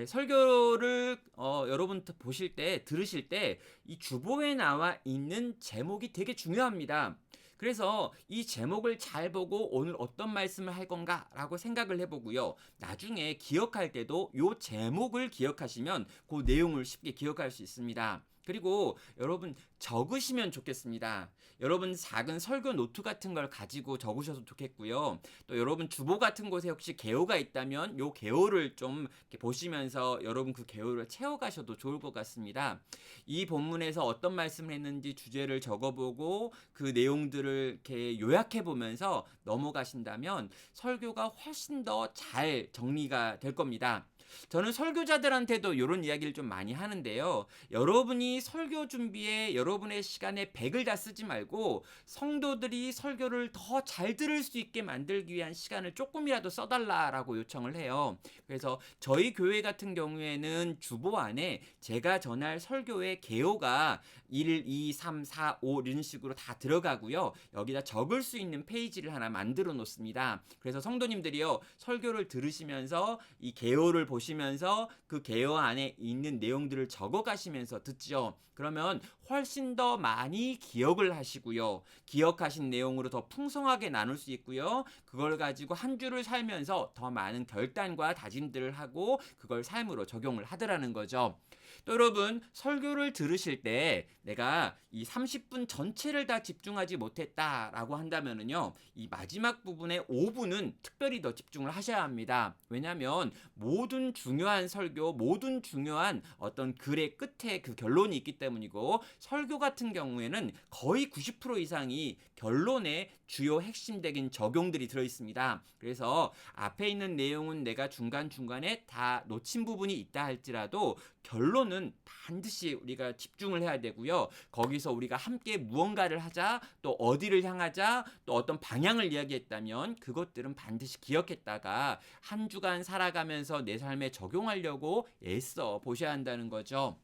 설교를 여러분 보실 때, 들으실 때 이 주보에 나와 있는 제목이 되게 중요합니다. 그래서 이 제목을 잘 보고 오늘 어떤 말씀을 할 건가라고 생각을 해보고요. 나중에 기억할 때도 이 제목을 기억하시면 그 내용을 쉽게 기억할 수 있습니다. 그리고 여러분 적으시면 좋겠습니다. 여러분 작은 설교 노트 같은 걸 가지고 적으셔도 좋겠고요. 또 여러분 주보 같은 곳에 혹시 개요가 있다면 요 개요를 좀 이렇게 보시면서 여러분 그 개요를 채워가셔도 좋을 것 같습니다. 이 본문에서 어떤 말씀을 했는지 주제를 적어보고 그 내용들을 이렇게 요약해 보면서 넘어가신다면 설교가 훨씬 더 잘 정리가 될 겁니다. 저는 설교자들한테도 이런 이야기를 좀 많이 하는데요. 여러분이 설교 준비에 여러분의 시간에 100을 다 쓰지 말고 성도들이 설교를 더 잘 들을 수 있게 만들기 위한 시간을 조금이라도 써달라라고 요청을 해요. 그래서 저희 교회 같은 경우에는 주보 안에 제가 전할 설교의 개요가 1, 2, 3, 4, 5 이런 식으로 다 들어가고요. 여기다 적을 수 있는 페이지를 하나 만들어 놓습니다. 그래서 성도님들이요, 설교를 들으시면서 이 개요를 보시면서 그 개요 안에 있는 내용들을 적어 가시면서 듣죠. 그러면 훨씬 더 많이 기억을 하시고요. 기억하신 내용으로 더 풍성하게 나눌 수 있고요. 그걸 가지고 한 주를 살면서 더 많은 결단과 다짐들을 하고 그걸 삶으로 적용을 하더라는 거죠. 또 여러분 설교를 들으실 때 내가 이 30분 전체를 다 집중하지 못했다라고 한다면은요. 이 마지막 부분의 5분은 특별히 더 집중을 하셔야 합니다. 왜냐하면 모든 중요한 설교, 모든 중요한 어떤 글의 끝에 그 결론이 있기 때문이고 설교 같은 경우에는 거의 90% 이상이 결론에 주요 핵심적인 적용들이 들어 있습니다. 그래서 앞에 있는 내용은 내가 중간중간에 다 놓친 부분이 있다 할지라도 결론은 반드시 우리가 집중을 해야 되고요. 거기서 우리가 함께 무언가를 하자, 또 어디를 향하자, 또 어떤 방향을 이야기했다면 그것들은 반드시 기억했다가 한 주간 살아가면서 내 삶에 적용하려고 애써 보셔야 한다는 거죠.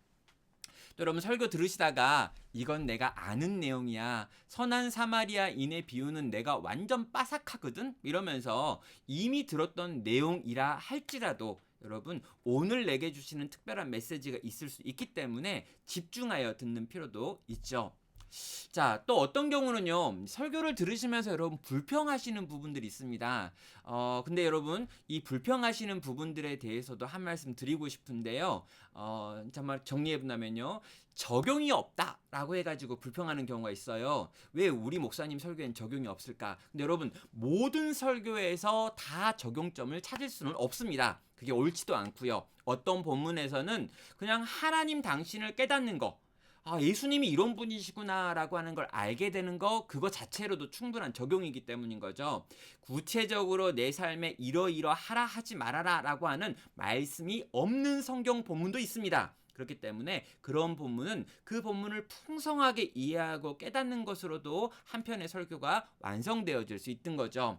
또 여러분 설교 들으시다가 이건 내가 아는 내용이야. 선한 사마리아인의 비유는 내가 완전 빠삭하거든? 이러면서 이미 들었던 내용이라 할지라도 여러분 오늘 내게 주시는 특별한 메시지가 있을 수 있기 때문에 집중하여 듣는 필요도 있죠. 자, 또 어떤 경우는요, 설교를 들으시면서 여러분 불평하시는 부분들이 있습니다. 근데 여러분, 이 불평하시는 부분들에 대해서도 한 말씀 드리고 싶은데요. 정말 정리해본다면요, 적용이 없다라고 해가지고 불평하는 경우가 있어요. 왜 우리 목사님 설교엔 적용이 없을까? 근데 여러분, 모든 설교에서 다 적용점을 찾을 수는 없습니다. 그게 옳지도 않고요. 어떤 본문에서는 그냥 하나님 당신을 깨닫는 거, 예수님이 이런 분이시구나라고 하는 걸 알게 되는 거 그거 자체로도 충분한 적용이기 때문인 거죠. 구체적으로 내 삶에 이러이러하라 하지 말아라라고 하는 말씀이 없는 성경 본문도 있습니다. 그렇기 때문에 그런 본문은 그 본문을 풍성하게 이해하고 깨닫는 것으로도 한편의 설교가 완성되어질 수 있는 거죠.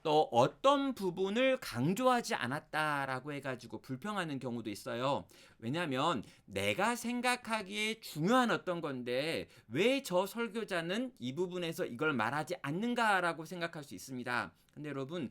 또 어떤 부분을 강조하지 않았다라고 해가지고 불평하는 경우도 있어요. 왜냐하면 내가 생각하기에 중요한 어떤 건데 왜 저 설교자는 이 부분에서 이걸 말하지 않는가라고 생각할 수 있습니다. 근데 여러분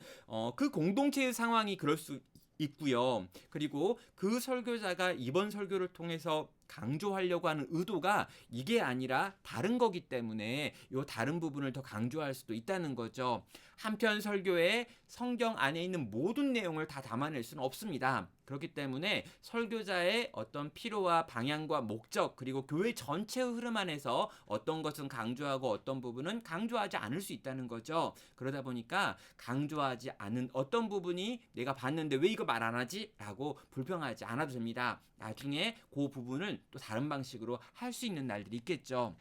그 공동체의 상황이 그럴 수 있고요. 그리고 그 설교자가 이번 설교를 통해서 강조하려고 하는 의도가 이게 아니라 다른 거기 때문에 이 다른 부분을 더 강조할 수도 있다는 거죠. 한편 설교에 성경 안에 있는 모든 내용을 다 담아낼 수는 없습니다. 그렇기 때문에 설교자의 어떤 필요와 방향과 목적 그리고 교회 전체의 흐름 안에서 어떤 것은 강조하고 어떤 부분은 강조하지 않을 수 있다는 거죠. 그러다 보니까 강조하지 않은 어떤 부분이 내가 봤는데 왜 이거 말 안 하지? 라고 불평하지 않아도 됩니다. 나중에 그 부분을 또 다른 방식으로 할 수 있는 날들이 있겠죠.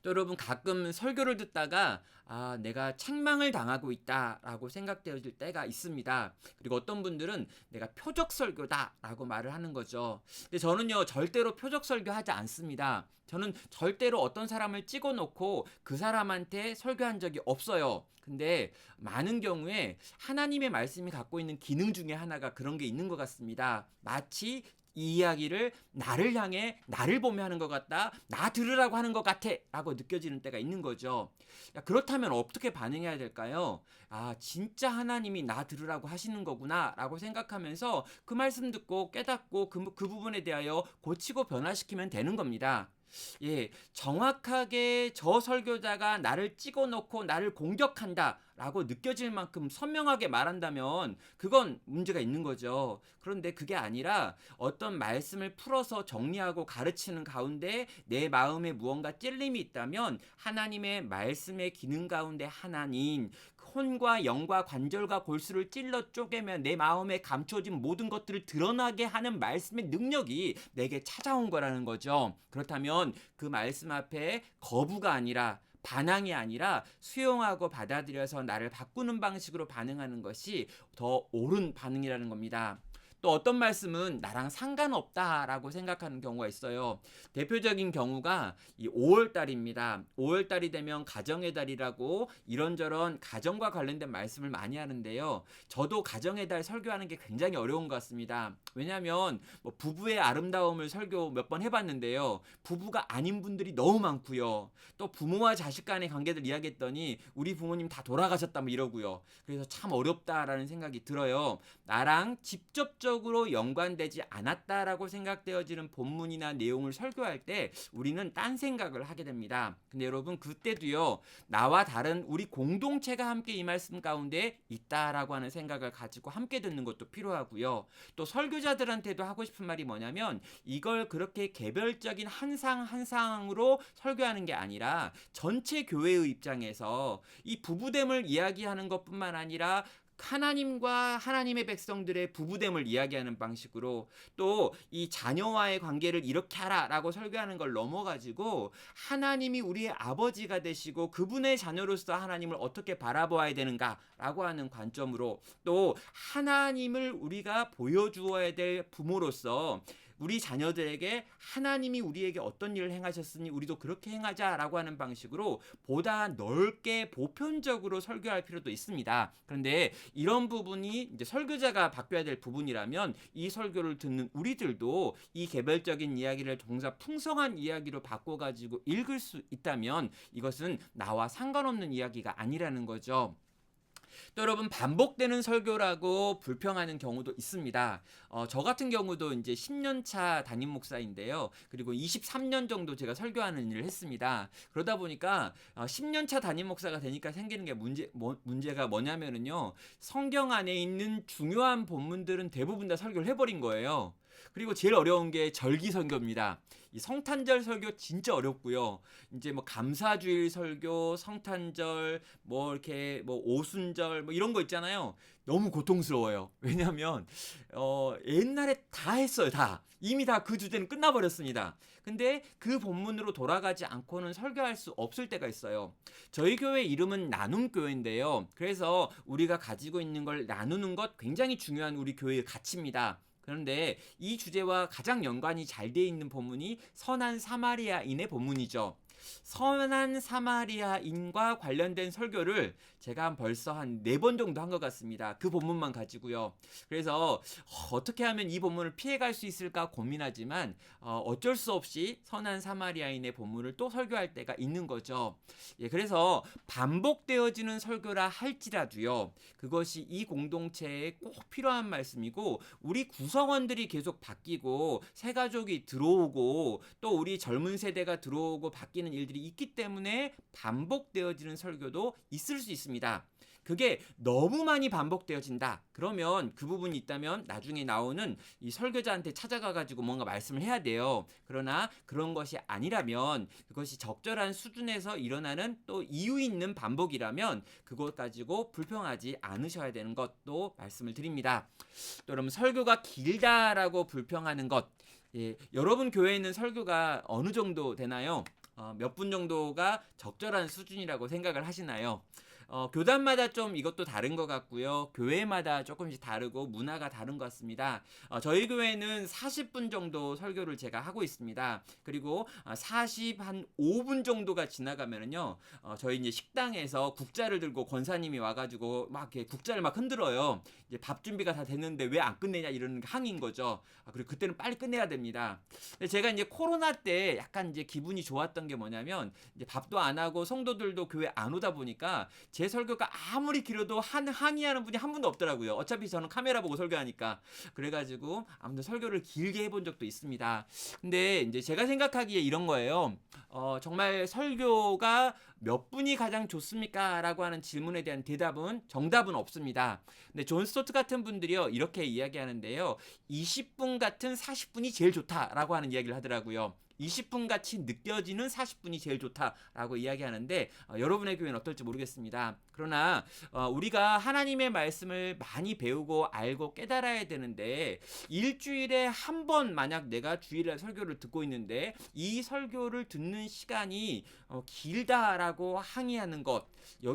또 여러분 가끔 설교를 듣다가 내가 책망을 당하고 있다라고 생각되어질 때가 있습니다. 그리고 어떤 분들은 내가 표적 설교다라고 말을 하는 거죠. 근데 저는요 절대로 표적 설교하지 않습니다. 저는 절대로 어떤 사람을 찍어놓고 그 사람한테 설교한 적이 없어요. 근데 많은 경우에 하나님의 말씀이 갖고 있는 기능 중에 하나가 그런 게 있는 것 같습니다. 마치 이 이야기를 나를 향해 나를 보며 하는 것 같다. 나 들으라고 하는 것 같아. 라고 느껴지는 때가 있는 거죠. 그렇다면 어떻게 반응해야 될까요? 진짜 하나님이 나 들으라고 하시는 거구나. 라고 생각하면서 그 말씀 듣고 깨닫고 그 부분에 대하여 고치고 변화시키면 되는 겁니다. 정확하게 저 설교자가 나를 찍어놓고 나를 공격한다 라고 느껴질 만큼 선명하게 말한다면 그건 문제가 있는 거죠. 그런데 그게 아니라 어떤 말씀을 풀어서 정리하고 가르치는 가운데 내 마음에 무언가 찔림이 있다면 하나님의 말씀의 기능 가운데 하나인 혼과 영과 관절과 골수를 찔러 쪼개면 내 마음에 감춰진 모든 것들을 드러나게 하는 말씀의 능력이 내게 찾아온 거라는 거죠. 그렇다면 그 말씀 앞에 거부가 아니라 반항이 아니라 수용하고 받아들여서 나를 바꾸는 방식으로 반응하는 것이 더 옳은 반응이라는 겁니다. 또 어떤 말씀은 나랑 상관없다라고 생각하는 경우가 있어요. 대표적인 경우가 이 5월달입니다. 5월달이 되면 가정의 달이라고 이런저런 가정과 관련된 말씀을 많이 하는데요. 저도 가정의 달 설교하는 게 굉장히 어려운 것 같습니다. 왜냐하면 부부의 아름다움을 설교 몇 번 해봤는데요. 부부가 아닌 분들이 너무 많고요. 또 부모와 자식 간의 관계들 이야기했더니 우리 부모님 다 돌아가셨다 이러고요. 그래서 참 어렵다라는 생각이 들어요. 나랑 직접적으로 연관되지 않았다라고 생각되어지는 본문이나 내용을 설교할 때 우리는 딴 생각을 하게 됩니다. 근데 여러분 그때도요 나와 다른 우리 공동체가 함께 이 말씀 가운데 있다라고 하는 생각을 가지고 함께 듣는 것도 필요하고요. 또 설교자 설교자들한테도 하고 싶은 말이 뭐냐면 이걸 그렇게 개별적인 한 상 한 상으로 설교하는 게 아니라 전체 교회의 입장에서 이 부부됨을 이야기하는 것뿐만 아니라 하나님과 하나님의 백성들의 부부됨을 이야기하는 방식으로 또 이 자녀와의 관계를 이렇게 하라라고 설교하는 걸 넘어가지고 하나님이 우리의 아버지가 되시고 그분의 자녀로서 하나님을 어떻게 바라보아야 되는가라고 하는 관점으로 또 하나님을 우리가 보여주어야 될 부모로서 우리 자녀들에게 하나님이 우리에게 어떤 일을 행하셨으니 우리도 그렇게 행하자라고 하는 방식으로 보다 넓게 보편적으로 설교할 필요도 있습니다. 그런데 이런 부분이 이제 설교자가 바뀌어야 될 부분이라면 이 설교를 듣는 우리들도 이 개별적인 이야기를 정작 풍성한 이야기로 바꿔가지고 읽을 수 있다면 이것은 나와 상관없는 이야기가 아니라는 거죠. 또 여러분 반복되는 설교라고 불평하는 경우도 있습니다. 저 같은 경우도 이제 10년 차 담임 목사인데요. 그리고 23년 정도 제가 설교하는 일을 했습니다. 그러다 보니까 10년 차 담임 목사가 되니까 생기는 게 문제가 뭐냐면은요. 성경 안에 있는 중요한 본문들은 대부분 다 설교를 해버린 거예요. 그리고 제일 어려운 게 절기 설교입니다. 이 성탄절 설교 진짜 어렵고요. 이제 뭐 감사주일 설교, 성탄절, 뭐 이렇게 뭐 오순절 뭐 이런 거 있잖아요. 너무 고통스러워요. 왜냐하면 옛날에 다 했어요. 다 이미 다 그 주제는 끝나버렸습니다. 근데 그 본문으로 돌아가지 않고는 설교할 수 없을 때가 있어요. 저희 교회 이름은 나눔 교회인데요. 그래서 우리가 가지고 있는 걸 나누는 것 굉장히 중요한 우리 교회의 가치입니다. 그런데 이 주제와 가장 연관이 잘 돼 있는 본문이 선한 사마리아인의 본문이죠. 선한 사마리아인과 관련된 설교를 제가 벌써 한 4번 정도 한 것 같습니다. 그 본문만 가지고요. 그래서 어떻게 하면 이 본문을 피해갈 수 있을까 고민하지만 어쩔 수 없이 선한 사마리아인의 본문을 또 설교할 때가 있는 거죠. 예, 그래서 반복되어지는 설교라 할지라도요. 그것이 이 공동체에 꼭 필요한 말씀이고 우리 구성원들이 계속 바뀌고 새 가족이 들어오고 또 우리 젊은 세대가 들어오고 바뀌는 일들이 있기 때문에 반복되어지는 설교도 있을 수 있습니다. 그게 너무 많이 반복되어진다. 그러면 그 부분이 있다면 나중에 나오는 이 설교자한테 찾아가 가지고 뭔가 말씀을 해야 돼요. 그러나 그런 것이 아니라면 그것이 적절한 수준에서 일어나는 또 이유 있는 반복이라면 그것 가지고 불평하지 않으셔야 되는 것도 말씀을 드립니다. 또 여러분 설교가 길다라고 불평하는 것. 예, 여러분 교회에 있는 설교가 어느 정도 되나요? 몇 분 정도가 적절한 수준이라고 생각을 하시나요? 교단마다 좀 이것도 다른 것 같고요. 교회마다 조금씩 다르고 문화가 다른 것 같습니다. 저희 교회는 40분 정도 설교를 제가 하고 있습니다. 그리고 45분 정도가 지나가면은요, 저희 이제 식당에서 국자를 들고 권사님이 와가지고 막 이렇게 국자를 막 흔들어요. 이제 밥 준비가 다 됐는데 왜 안 끝내냐 이러는 항의인 거죠. 그리고 그때는 빨리 끝내야 됩니다. 근데 제가 이제 코로나 때 약간 이제 기분이 좋았던 게 뭐냐면 이제 밥도 안 하고 성도들도 교회 안 오다 보니까 제 설교가 아무리 길어도 항의하는 분이 한 분도 없더라고요. 어차피 저는 카메라 보고 설교하니까. 그래가지고 아무튼 설교를 길게 해본 적도 있습니다. 근데 이제 제가 생각하기에 이런 거예요. 정말 설교가 몇 분이 가장 좋습니까? 라고 하는 질문에 대한 정답은 없습니다. 근데 존 스토트 같은 분들이요, 이렇게 이야기하는데요. 20분 같은 40분이 제일 좋다라고 하는 이야기를 하더라고요. 20분 같이 느껴지는 40분이 제일 좋다라고 이야기하는데 여러분의 교회는 어떨지 모르겠습니다. 그러나 우리가 하나님의 말씀을 많이 배우고 알고 깨달아야 되는데 일주일에 한 번 만약 내가 주일에 설교를 듣고 있는데 이 설교를 듣는 시간이 길다라고 항의하는 것,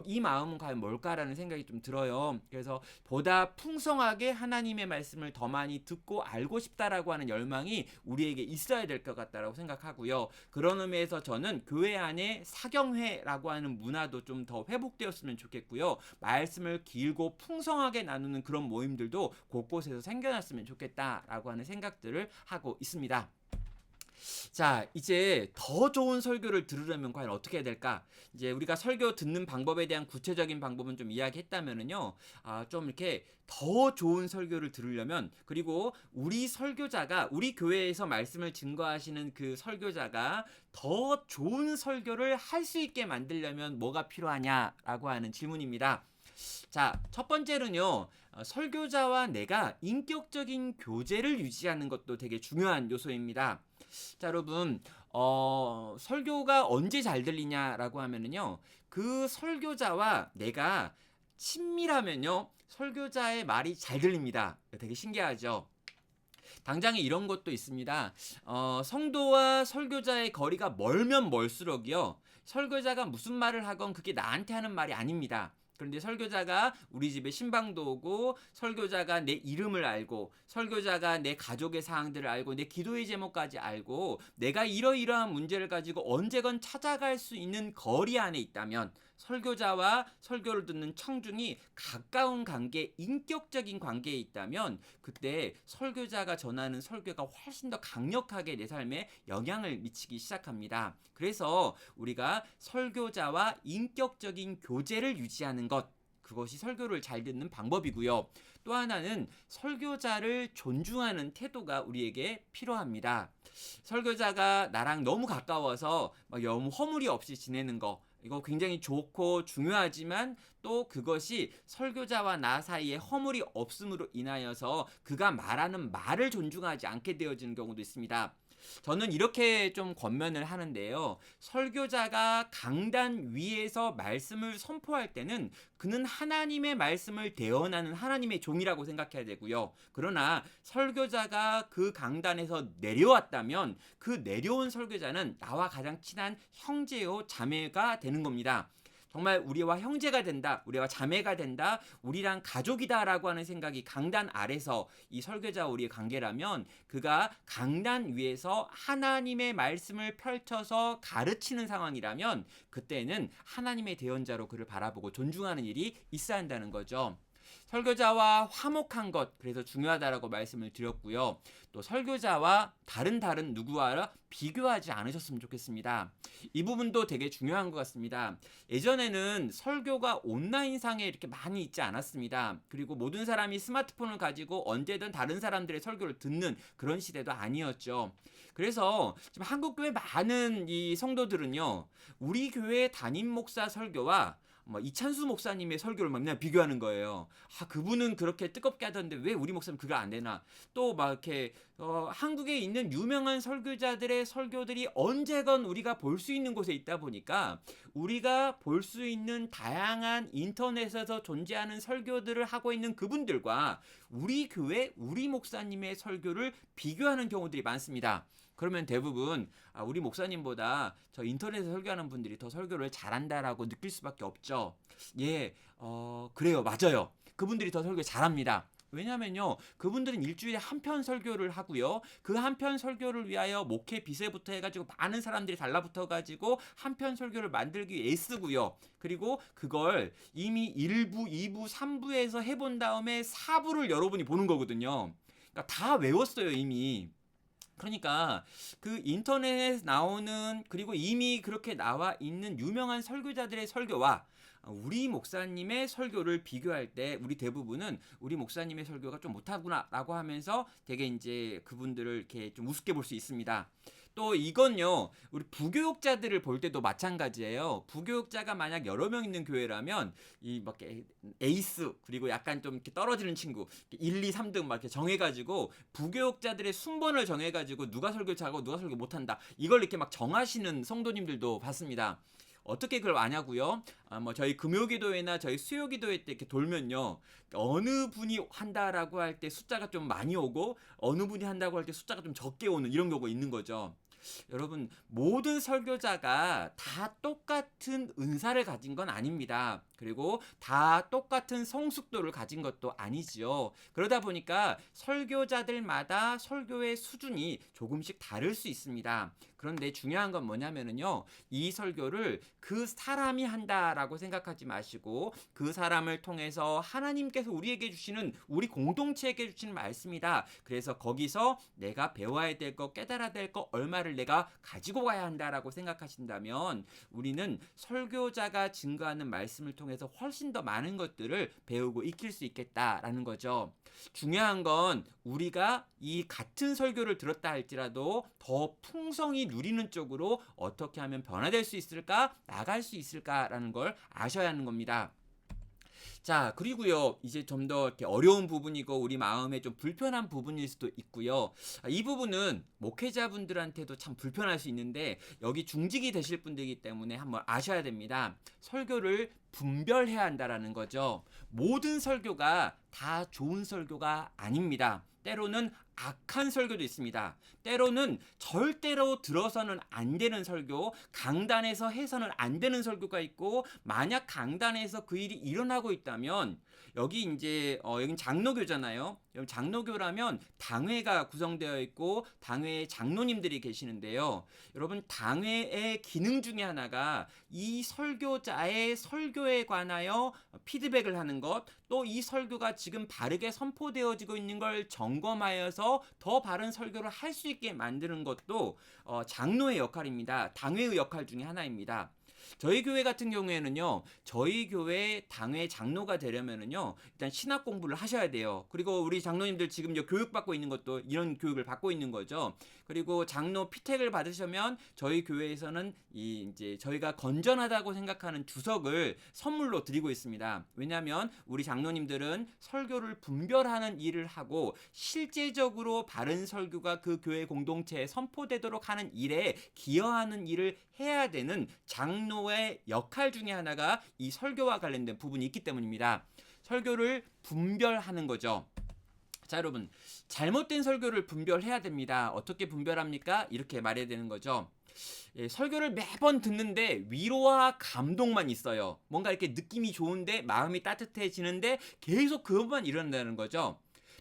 이 마음은 과연 뭘까라는 생각이 좀 들어요. 그래서 보다 풍성하게 하나님의 말씀을 더 많이 듣고 알고 싶다라고 하는 열망이 우리에게 있어야 될 것 같다라고 생각하고요. 그런 의미에서 저는 교회 안에 사경회라고 하는 문화도 좀 더 회복되었으면 좋겠고요. 말씀을 길고 풍성하게 나누는 그런 모임들도 곳곳에서 생겨났으면 좋겠다라고 하는 생각들을 하고 있습니다. 자, 이제 더 좋은 설교를 들으려면 과연 어떻게 해야 될까? 이제 우리가 설교 듣는 방법에 대한 구체적인 방법은 좀 이야기했다면은요, 좀 이렇게 더 좋은 설교를 들으려면, 그리고 우리 설교자가, 우리 교회에서 말씀을 증거하시는 그 설교자가 더 좋은 설교를 할 수 있게 만들려면 뭐가 필요하냐라고 하는 질문입니다. 자, 첫 번째는요, 설교자와 내가 인격적인 교제를 유지하는 것도 되게 중요한 요소입니다. 자, 여러분, 설교가 언제 잘 들리냐라고 하면은요, 그 설교자와 내가 친밀하면요, 설교자의 말이 잘 들립니다. 되게 신기하죠? 당장에 이런 것도 있습니다. 성도와 설교자의 거리가 멀면 멀수록이요, 설교자가 무슨 말을 하건 그게 나한테 하는 말이 아닙니다. 그런데 설교자가 우리 집에 신방도 오고, 설교자가 내 이름을 알고, 설교자가 내 가족의 사항들을 알고, 내 기도의 제목까지 알고, 내가 이러이러한 문제를 가지고 언제건 찾아갈 수 있는 거리 안에 있다면, 설교자와 설교를 듣는 청중이 가까운 관계, 인격적인 관계에 있다면, 그때 설교자가 전하는 설교가 훨씬 더 강력하게 내 삶에 영향을 미치기 시작합니다. 그래서 우리가 설교자와 인격적인 교제를 유지하는 것, 그것이 설교를 잘 듣는 방법이고요. 또 하나는 설교자를 존중하는 태도가 우리에게 필요합니다. 설교자가 나랑 너무 가까워서 너무 허물이 없이 지내는 거, 이거 굉장히 좋고 중요하지만, 또 그것이 설교자와 나 사이에 허물이 없음으로 인하여서 그가 말하는 말을 존중하지 않게 되어지는 경우도 있습니다. 저는 이렇게 좀 권면을 하는데요. 설교자가 강단 위에서 말씀을 선포할 때는 그는 하나님의 말씀을 대언하는 하나님의 종이라고 생각해야 되고요. 그러나 설교자가 그 강단에서 내려왔다면 그 내려온 설교자는 나와 가장 친한 형제요 자매가 되는 겁니다. 정말 우리와 형제가 된다, 우리와 자매가 된다, 우리랑 가족이다라고 하는 생각이 강단 아래서 이 설교자와 우리의 관계라면, 그가 강단 위에서 하나님의 말씀을 펼쳐서 가르치는 상황이라면 그때는 하나님의 대언자로 그를 바라보고 존중하는 일이 있어야 한다는 거죠. 설교자와 화목한 것, 그래서 중요하다라고 말씀을 드렸고요. 또 설교자와 다른 누구와 비교하지 않으셨으면 좋겠습니다. 이 부분도 되게 중요한 것 같습니다. 예전에는 설교가 온라인상에 이렇게 많이 있지 않았습니다. 그리고 모든 사람이 스마트폰을 가지고 언제든 다른 사람들의 설교를 듣는 그런 시대도 아니었죠. 그래서 지금 한국 교회 많은 이 성도들은요, 우리 교회 담임 목사 설교와 이찬수 목사님의 설교를 맨날 비교하는 거예요. 그분은 그렇게 뜨겁게 하던데 왜 우리 목사님 그거 안 되나? 또 막 이렇게 한국에 있는 유명한 설교자들의 설교들이 언제건 우리가 볼 수 있는 곳에 있다 보니까, 우리가 볼 수 있는 다양한 인터넷에서 존재하는 설교들을 하고 있는 그분들과 우리 교회 우리 목사님의 설교를 비교하는 경우들이 많습니다. 그러면 대부분 우리 목사님보다 저 인터넷에 설교하는 분들이 더 설교를 잘한다라고 느낄 수밖에 없죠. 예, 그래요. 맞아요. 그분들이 더 설교 잘합니다. 왜냐면요, 그분들은 일주일에 한 편 설교를 하고요, 그 한 편 설교를 위하여 목회 비세부터 해가지고 많은 사람들이 달라붙어가지고 한 편 설교를 만들기 위해 애쓰고요, 그리고 그걸 이미 1부, 2부, 3부에서 해본 다음에 4부를 여러분이 보는 거거든요. 그러니까 다 외웠어요, 이미. 그러니까 그 인터넷에 나오는, 그리고 이미 그렇게 나와 있는 유명한 설교자들의 설교와 우리 목사님의 설교를 비교할 때 우리 대부분은 우리 목사님의 설교가 좀 못하구나라고 하면서 되게 이제 그분들을 이렇게 좀 우습게 볼 수 있습니다. 또 이건요, 우리 부교육자들을 볼 때도 마찬가지예요. 부교육자가 만약 여러 명 있는 교회라면 이 막 에이스, 그리고 약간 좀 이렇게 떨어지는 친구 1, 2, 3등 막 이렇게 정해가지고 부교육자들의 순번을 정해가지고 누가 설교 잘하고 누가 설교 못한다, 이걸 이렇게 막 정하시는 성도님들도 봤습니다. 어떻게 그걸 아냐고요? 저희 금요기도회나 저희 수요기도회 때 이렇게 돌면요, 어느 분이 한다라고 할 때 숫자가 좀 많이 오고, 어느 분이 한다고 할 때 숫자가 좀 적게 오는 이런 경우가 있는 거죠. 여러분, 모든 설교자가 다 똑같은 은사를 가진 건 아닙니다. 그리고 다 똑같은 성숙도를 가진 것도 아니지요. 그러다 보니까 설교자들마다 설교의 수준이 조금씩 다를 수 있습니다. 그런데 중요한 건 뭐냐면요, 이 설교를 그 사람이 한다라고 생각하지 마시고, 그 사람을 통해서 하나님께서 우리에게 주시는, 우리 공동체에게 주시는 말씀이다. 그래서 거기서 내가 배워야 될 거, 깨달아야 될 거 얼마를 내가 가지고 가야 한다라고 생각하신다면, 우리는 설교자가 증거하는 말씀을 통해서 훨씬 더 많은 것들을 배우고 익힐 수 있겠다라는 거죠. 중요한 건 우리가 이 같은 설교를 들었다 할지라도 더 풍성히 누리는 쪽으로 어떻게 하면 변화될 수 있을까, 나갈 수 있을까라는 걸 아셔야 하는 겁니다. 자, 그리고요, 이제 좀 더 이렇게 어려운 부분이고 우리 마음에 좀 불편한 부분일 수도 있고요. 이 부분은 목회자분들한테도 참 불편할 수 있는데 여기 중직이 되실 분들이기 때문에 한번 아셔야 됩니다. 설교를 분별해야 한다라는 거죠. 모든 설교가 다 좋은 설교가 아닙니다. 때로는 악한 설교도 있습니다. 때로는 절대로 들어서는 안 되는 설교, 강단에서 해서는 안 되는 설교가 있고, 만약 강단에서 그 일이 일어나고 있다면 여기 이제 여긴 장로교잖아요. 여기 장로교라면 당회가 구성되어 있고 당회에 장로님들이 계시는데요. 여러분, 당회의 기능 중에 하나가 이 설교자의 설교에 관하여 피드백을 하는 것, 또 이 설교가 지금 바르게 선포되어지고 있는 걸 점검하여서 더 바른 설교를 할 수 있게 만드는 것도 장로의 역할입니다. 당회의 역할 중에 하나입니다. 저희 교회 같은 경우에는요, 저희 교회 당회 장로가 되려면은요, 일단 신학 공부를 하셔야 돼요. 그리고 우리 장로님들 지금 교육받고 있는 것도 이런 교육을 받고 있는 거죠. 그리고 장로 피택을 받으시면 저희 교회에서는 이제 저희가 건전하다고 생각하는 주석을 선물로 드리고 있습니다. 왜냐하면 우리 장로님들은 설교를 분별하는 일을 하고 실제적으로 바른 설교가 그 교회 공동체에 선포되도록 하는 일에 기여하는 일을 해야 되는 장로의 역할 중에 하나가 이 설교와 관련된 부분이 있기 때문입니다. 설교를 분별하는 거죠. 자, 여러분, 잘못된 설교를 분별해야 됩니다. 어떻게 분별합니까? 이렇게 말해야 되는 거죠. 설교를 매번 듣는데 위로와 감동만 있어요. 뭔가 이렇게 느낌이 좋은데 마음이 따뜻해지는데 계속 그것만 일어난다는 거죠.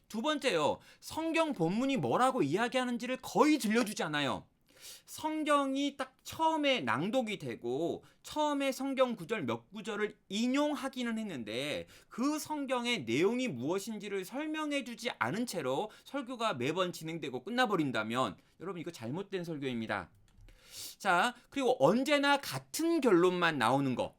두 번째요, 성경 본문이 뭐라고 이야기하는지를 거의 들려주지 않아요. 성경이 딱 처음에 낭독이 되고 처음에 성경 구절 몇 구절을 인용하기는 했는데 그 성경의 내용이 무엇인지를 설명해 주지 않은 채로 설교가 매번 진행되고 끝나버린다면 여러분, 이거 잘못된 설교입니다. 자, 그리고 언제나 같은 결론만 나오는 거.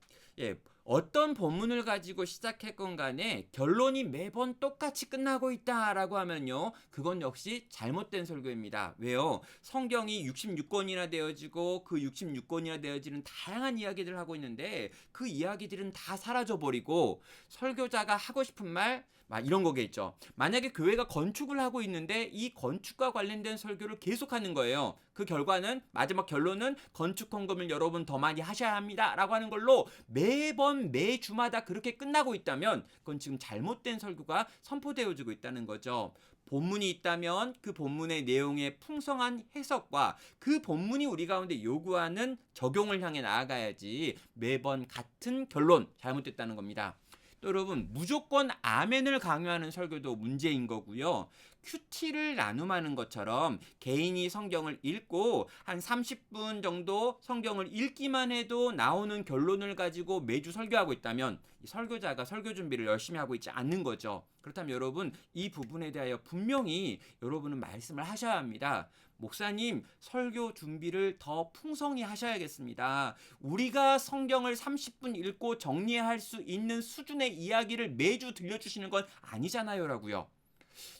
어떤 본문을 가지고 시작했건 간에 결론이 매번 똑같이 끝나고 있다라고 하면요, 그건 역시 잘못된 설교입니다. 왜요? 성경이 66권이나 되어지고 그 66권이나 되어지는 다양한 이야기들을 하고 있는데 그 이야기들은 다 사라져버리고 설교자가 하고 싶은 말 막 이런 거겠죠. 만약에 교회가 건축을 하고 있는데 이 건축과 관련된 설교를 계속하는 거예요. 그 결과는, 마지막 결론은 건축 헌금을 여러분 더 많이 하셔야 합니다 라고 하는 걸로 매번 매주마다 그렇게 끝나고 있다면 그건 지금 잘못된 설교가 선포되어지고 있다는 거죠. 본문이 있다면 그 본문의 내용의 풍성한 해석과 그 본문이 우리 가운데 요구하는 적용을 향해 나아가야지 매번 같은 결론, 잘못됐다는 겁니다. 또 여러분, 무조건 아멘을 강요하는 설교도 문제인 거고요. 큐티를 나눔하는 것처럼 개인이 성경을 읽고 한 30분 정도 성경을 읽기만 해도 나오는 결론을 가지고 매주 설교하고 있다면 이 설교자가 설교 준비를 열심히 하고 있지 않는 거죠. 그렇다면 여러분, 이 부분에 대하여 분명히 여러분은 말씀을 하셔야 합니다. 목사님, 설교 준비를 더 풍성히 하셔야겠습니다. 우리가 성경을 30분 읽고 정리할 수 있는 수준의 이야기를 매주 들려주시는 건 아니잖아요 라고요.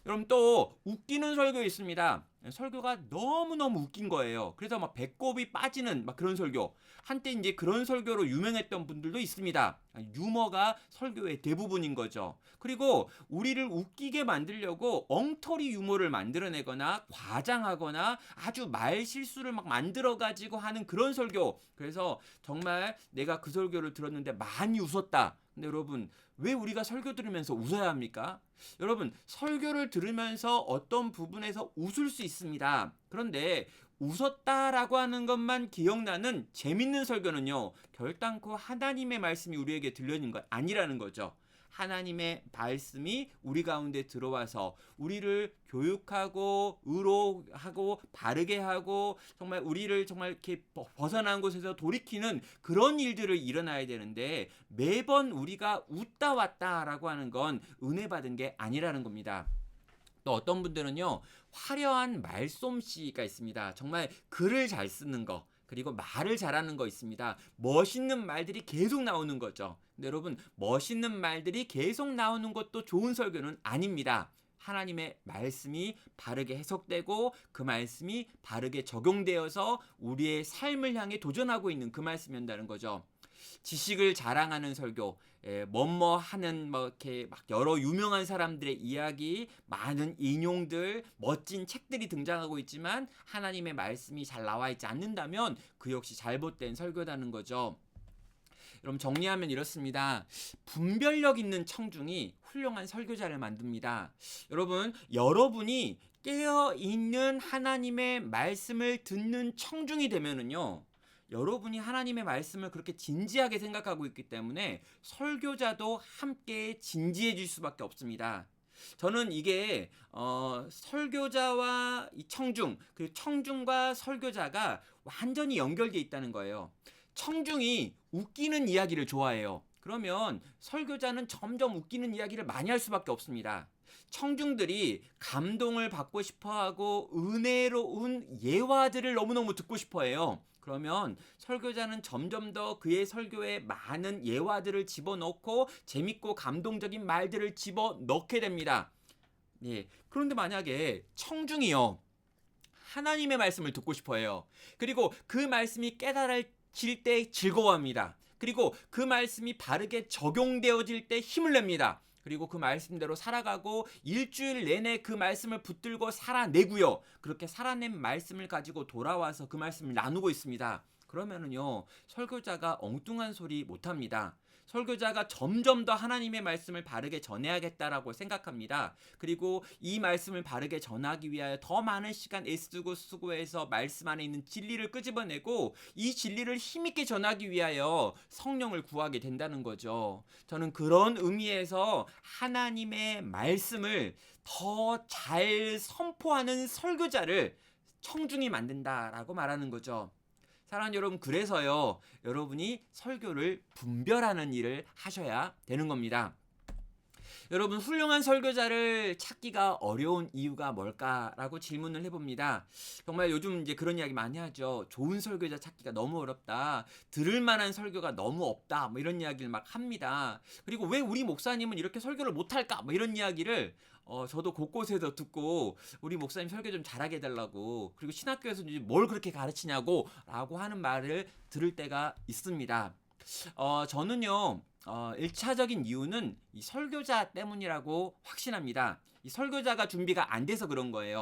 여러분, 또 웃기는 설교 있습니다. 설교가 너무너무 웃긴 거예요. 그래서 막 배꼽이 빠지는 막 그런 설교. 한때 이제 그런 설교로 유명했던 분들도 있습니다. 유머가 설교의 대부분인 거죠. 그리고 우리를 웃기게 만들려고 엉터리 유머를 만들어내거나 과장하거나 아주 말 실수를 막 만들어가지고 하는 그런 설교. 그래서 정말 내가 그 설교를 들었는데 많이 웃었다. 근데 여러분, 왜 우리가 설교 들으면서 웃어야 합니까? 여러분, 설교를 들으면서 어떤 부분에서 웃을 수 있습니다. 그런데 웃었다라고 하는 것만 기억나는 재밌는 설교는요, 결단코 하나님의 말씀이 우리에게 들려는 것 아니라는 거죠. 하나님의 말씀이 우리 가운데 들어와서 우리를 교육하고 의로하고 바르게 하고 정말 우리를 정말 이렇게 벗어난 곳에서 돌이키는 그런 일들을 일어나야 되는데 매번 우리가 웃다 왔다라고 하는 건 은혜 받은 게 아니라는 겁니다. 또 어떤 분들은요, 화려한 말솜씨가 있습니다. 정말 글을 잘 쓰는 거, 그리고 말을 잘하는 거 있습니다. 멋있는 말들이 계속 나오는 거죠. 근데 여러분, 멋있는 말들이 계속 나오는 것도 좋은 설교는 아닙니다. 하나님의 말씀이 바르게 해석되고 그 말씀이 바르게 적용되어서 우리의 삶을 향해 도전하고 있는 그 말씀이었다는 거죠. 지식을 자랑하는 설교, 뭐뭐 하는 뭐 이렇게 막 여러 유명한 사람들의 이야기, 많은 인용들, 멋진 책들이 등장하고 있지만 하나님의 말씀이 잘 나와 있지 않는다면 그 역시 잘못된 설교다는 거죠. 여러분 정리하면 이렇습니다. 분별력 있는 청중이 훌륭한 설교자를 만듭니다. 여러분이 깨어 있는 하나님의 말씀을 듣는 청중이 되면은요. 여러분이 하나님의 말씀을 그렇게 진지하게 생각하고 있기 때문에 설교자도 함께 진지해질 수밖에 없습니다. 저는 이게 설교자와 이 청중, 그리고 청중과 설교자가 완전히 연결되어 있다는 거예요. 청중이 웃기는 이야기를 좋아해요. 그러면 설교자는 점점 웃기는 이야기를 많이 할 수밖에 없습니다. 청중들이 감동을 받고 싶어하고 은혜로운 예화들을 너무너무 듣고 싶어해요. 그러면 설교자는 점점 더 그의 설교에 많은 예화들을 집어넣고 재밌고 감동적인 말들을 집어넣게 됩니다. 예. 그런데 만약에 청중이요. 하나님의 말씀을 듣고 싶어해요. 그리고 그 말씀이 깨달아질 때 즐거워합니다. 그리고 그 말씀이 바르게 적용되어질 때 힘을 냅니다. 그리고 그 말씀대로 살아가고 일주일 내내 그 말씀을 붙들고 살아내고요. 그렇게 살아낸 말씀을 가지고 돌아와서 그 말씀을 나누고 있습니다. 그러면은요, 설교자가 엉뚱한 소리 못합니다. 설교자가 점점 더 하나님의 말씀을 바르게 전해야겠다라고 생각합니다. 그리고 이 말씀을 바르게 전하기 위하여 더 많은 시간 애쓰고 수고해서 말씀 안에 있는 진리를 끄집어내고 이 진리를 힘있게 전하기 위하여 성령을 구하게 된다는 거죠. 저는 그런 의미에서 하나님의 말씀을 더 잘 선포하는 설교자를 청중이 만든다라고 말하는 거죠. 사랑하는 여러분, 그래서요, 여러분이 설교를 분별하는 일을 하셔야 되는 겁니다. 여러분, 훌륭한 설교자를 찾기가 어려운 이유가 뭘까라고 질문을 해봅니다. 정말 요즘 이제 그런 이야기 많이 하죠. 좋은 설교자 찾기가 너무 어렵다. 들을 만한 설교가 너무 없다. 뭐 이런 이야기를 막 합니다. 그리고 왜 우리 목사님은 이렇게 설교를 못할까? 뭐 이런 이야기를 저도 곳곳에서 듣고 우리 목사님 설교 좀 잘하게 해달라고, 그리고 신학교에서 뭘 그렇게 가르치냐고 라고 하는 말을 들을 때가 있습니다. 저는요, 1차적인 이유는 이 설교자 때문이라고 확신합니다. 이 설교자가 준비가 안 돼서 그런 거예요.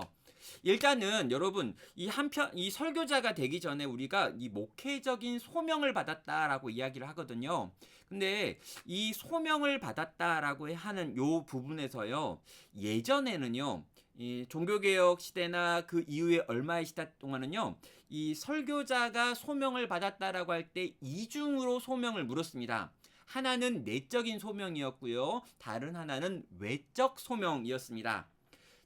일단은 여러분, 이 설교자가 되기 전에 우리가 이 목회적인 소명을 받았다라고 이야기를 하거든요. 근데 이 소명을 받았다라고 하는 요 부분에서요, 예전에는요, 이 종교개혁 시대나 그 이후에 얼마의 시대 동안은요, 이 설교자가 소명을 받았다라고 할 때 이중으로 소명을 물었습니다. 하나는 내적인 소명이었고요, 다른 하나는 외적 소명이었습니다.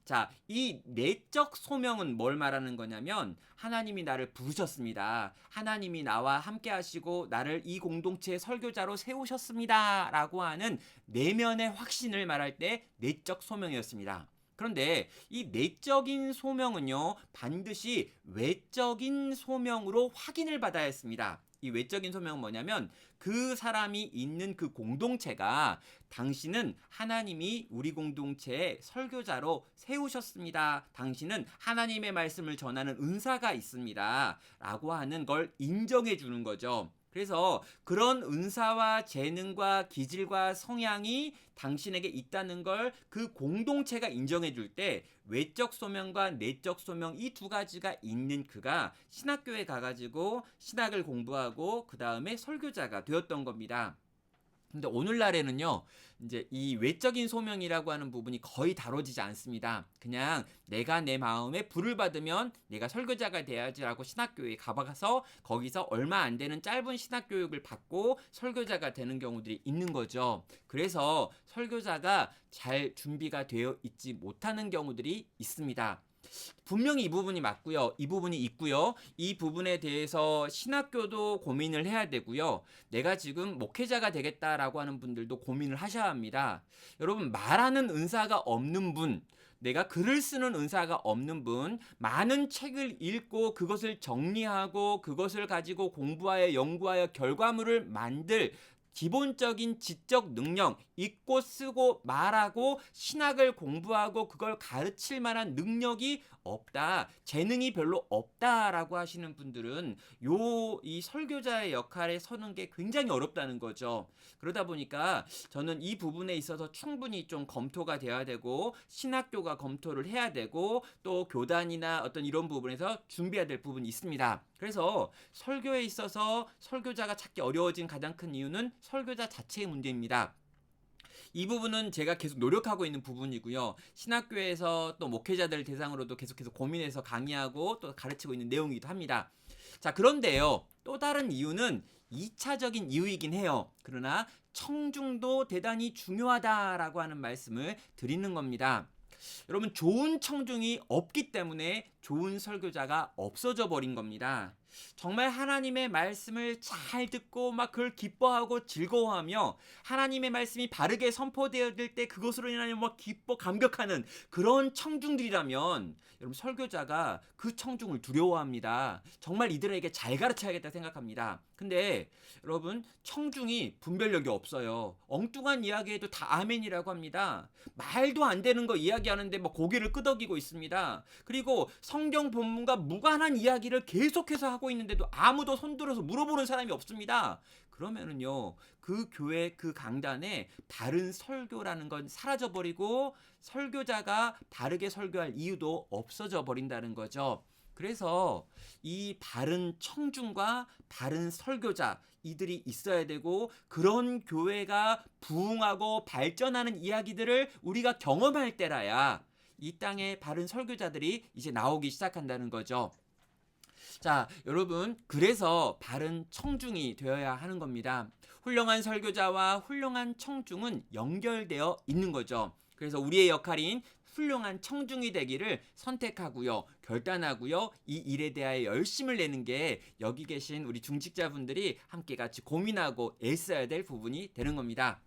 자, 이 내적 소명은 뭘 말하는 거냐면 하나님이 나를 부르셨습니다. 하나님이 나와 함께 하시고 나를 이 공동체의 설교자로 세우셨습니다. 라고 하는 내면의 확신을 말할 때 내적 소명이었습니다. 그런데 이 내적인 소명은요, 반드시 외적인 소명으로 확인을 받아야 했습니다. 이 외적인 소명은 뭐냐면 그 사람이 있는 그 공동체가 당신은 하나님이 우리 공동체의 설교자로 세우셨습니다. 당신은 하나님의 말씀을 전하는 은사가 있습니다. 라고 하는 걸 인정해 주는 거죠. 그래서 그런 은사와 재능과 기질과 성향이 당신에게 있다는 걸 그 공동체가 인정해 줄 때 외적 소명과 내적 소명 이 두 가지가 있는 그가 신학교에 가가지고 신학을 공부하고 그 다음에 설교자가 되었던 겁니다. 근데 오늘날에는요, 이제 이 외적인 소명이라고 하는 부분이 거의 다뤄지지 않습니다. 그냥 내가 내 마음에 불을 받으면 내가 설교자가 돼야지라고 신학교에 가봐서 거기서 얼마 안 되는 짧은 신학교육을 받고 설교자가 되는 경우들이 있는 거죠. 그래서 설교자가 잘 준비가 되어 있지 못하는 경우들이 있습니다. 분명히 이 부분이 맞고요. 이 부분이 있고요. 이 부분에 대해서 신학교도 고민을 해야 되고요. 내가 지금 목회자가 되겠다라고 하는 분들도 고민을 하셔야 합니다. 여러분, 말하는 은사가 없는 분, 내가 글을 쓰는 은사가 없는 분, 많은 책을 읽고 그것을 정리하고 그것을 가지고 공부하여 연구하여 결과물을 만들 기본적인 지적 능력, 읽고 쓰고 말하고 신학을 공부하고 그걸 가르칠 만한 능력이 없다, 재능이 별로 없다라고 하시는 분들은 이 설교자의 역할에 서는 게 굉장히 어렵다는 거죠. 그러다 보니까 저는 이 부분에 있어서 충분히 좀 검토가 돼야 되고, 신학교가 검토를 해야 되고, 또 교단이나 어떤 이런 부분에서 준비해야 될 부분이 있습니다. 그래서 설교에 있어서 설교자가 찾기 어려워진 가장 큰 이유는 설교자 자체의 문제입니다. 이 부분은 제가 계속 노력하고 있는 부분이고요. 신학교에서 또 목회자들 대상으로도 계속해서 고민해서 강의하고 또 가르치고 있는 내용이기도 합니다. 자, 그런데요, 또 다른 이유는 2차적인 이유이긴 해요. 그러나 청중도 대단히 중요하다라고 하는 말씀을 드리는 겁니다. 여러분, 좋은 청중이 없기 때문에 좋은 설교자가 없어져 버린 겁니다. 정말 하나님의 말씀을 잘 듣고 막 그걸 기뻐하고 즐거워하며 하나님의 말씀이 바르게 선포되어질 때 그것으로 인하여 막 기뻐 감격하는 그런 청중들이라면, 여러분, 설교자가 그 청중을 두려워합니다. 정말 이들에게 잘 가르쳐야겠다 생각합니다. 근데 여러분, 청중이 분별력이 없어요. 엉뚱한 이야기에도 다 아멘이라고 합니다. 말도 안 되는 거 이야기하는데 뭐 고개를 끄덕이고 있습니다. 그리고 성경 본문과 무관한 이야기를 계속해서 하고 있는데도 아무도 손들어서 물어보는 사람이 없습니다. 그러면은요, 그 교회 그 강단에 바른 설교라는 건 사라져 버리고 설교자가 바르게 설교할 이유도 없어져 버린다는 거죠. 그래서 이 바른 청중과 바른 설교자, 이들이 있어야 되고, 그런 교회가 부흥하고 발전하는 이야기들을 우리가 경험할 때라야 이 땅에 바른 설교자들이 이제 나오기 시작한다는 거죠. 자, 여러분, 그래서 바른 청중이 되어야 하는 겁니다. 훌륭한 설교자와 훌륭한 청중은 연결되어 있는 거죠. 그래서 우리의 역할인 훌륭한 청중이 되기를 선택하고요, 결단하고요, 이 일에 대하여 열심을 내는 게 여기 계신 우리 중직자분들이 함께 같이 고민하고 애써야 될 부분이 되는 겁니다.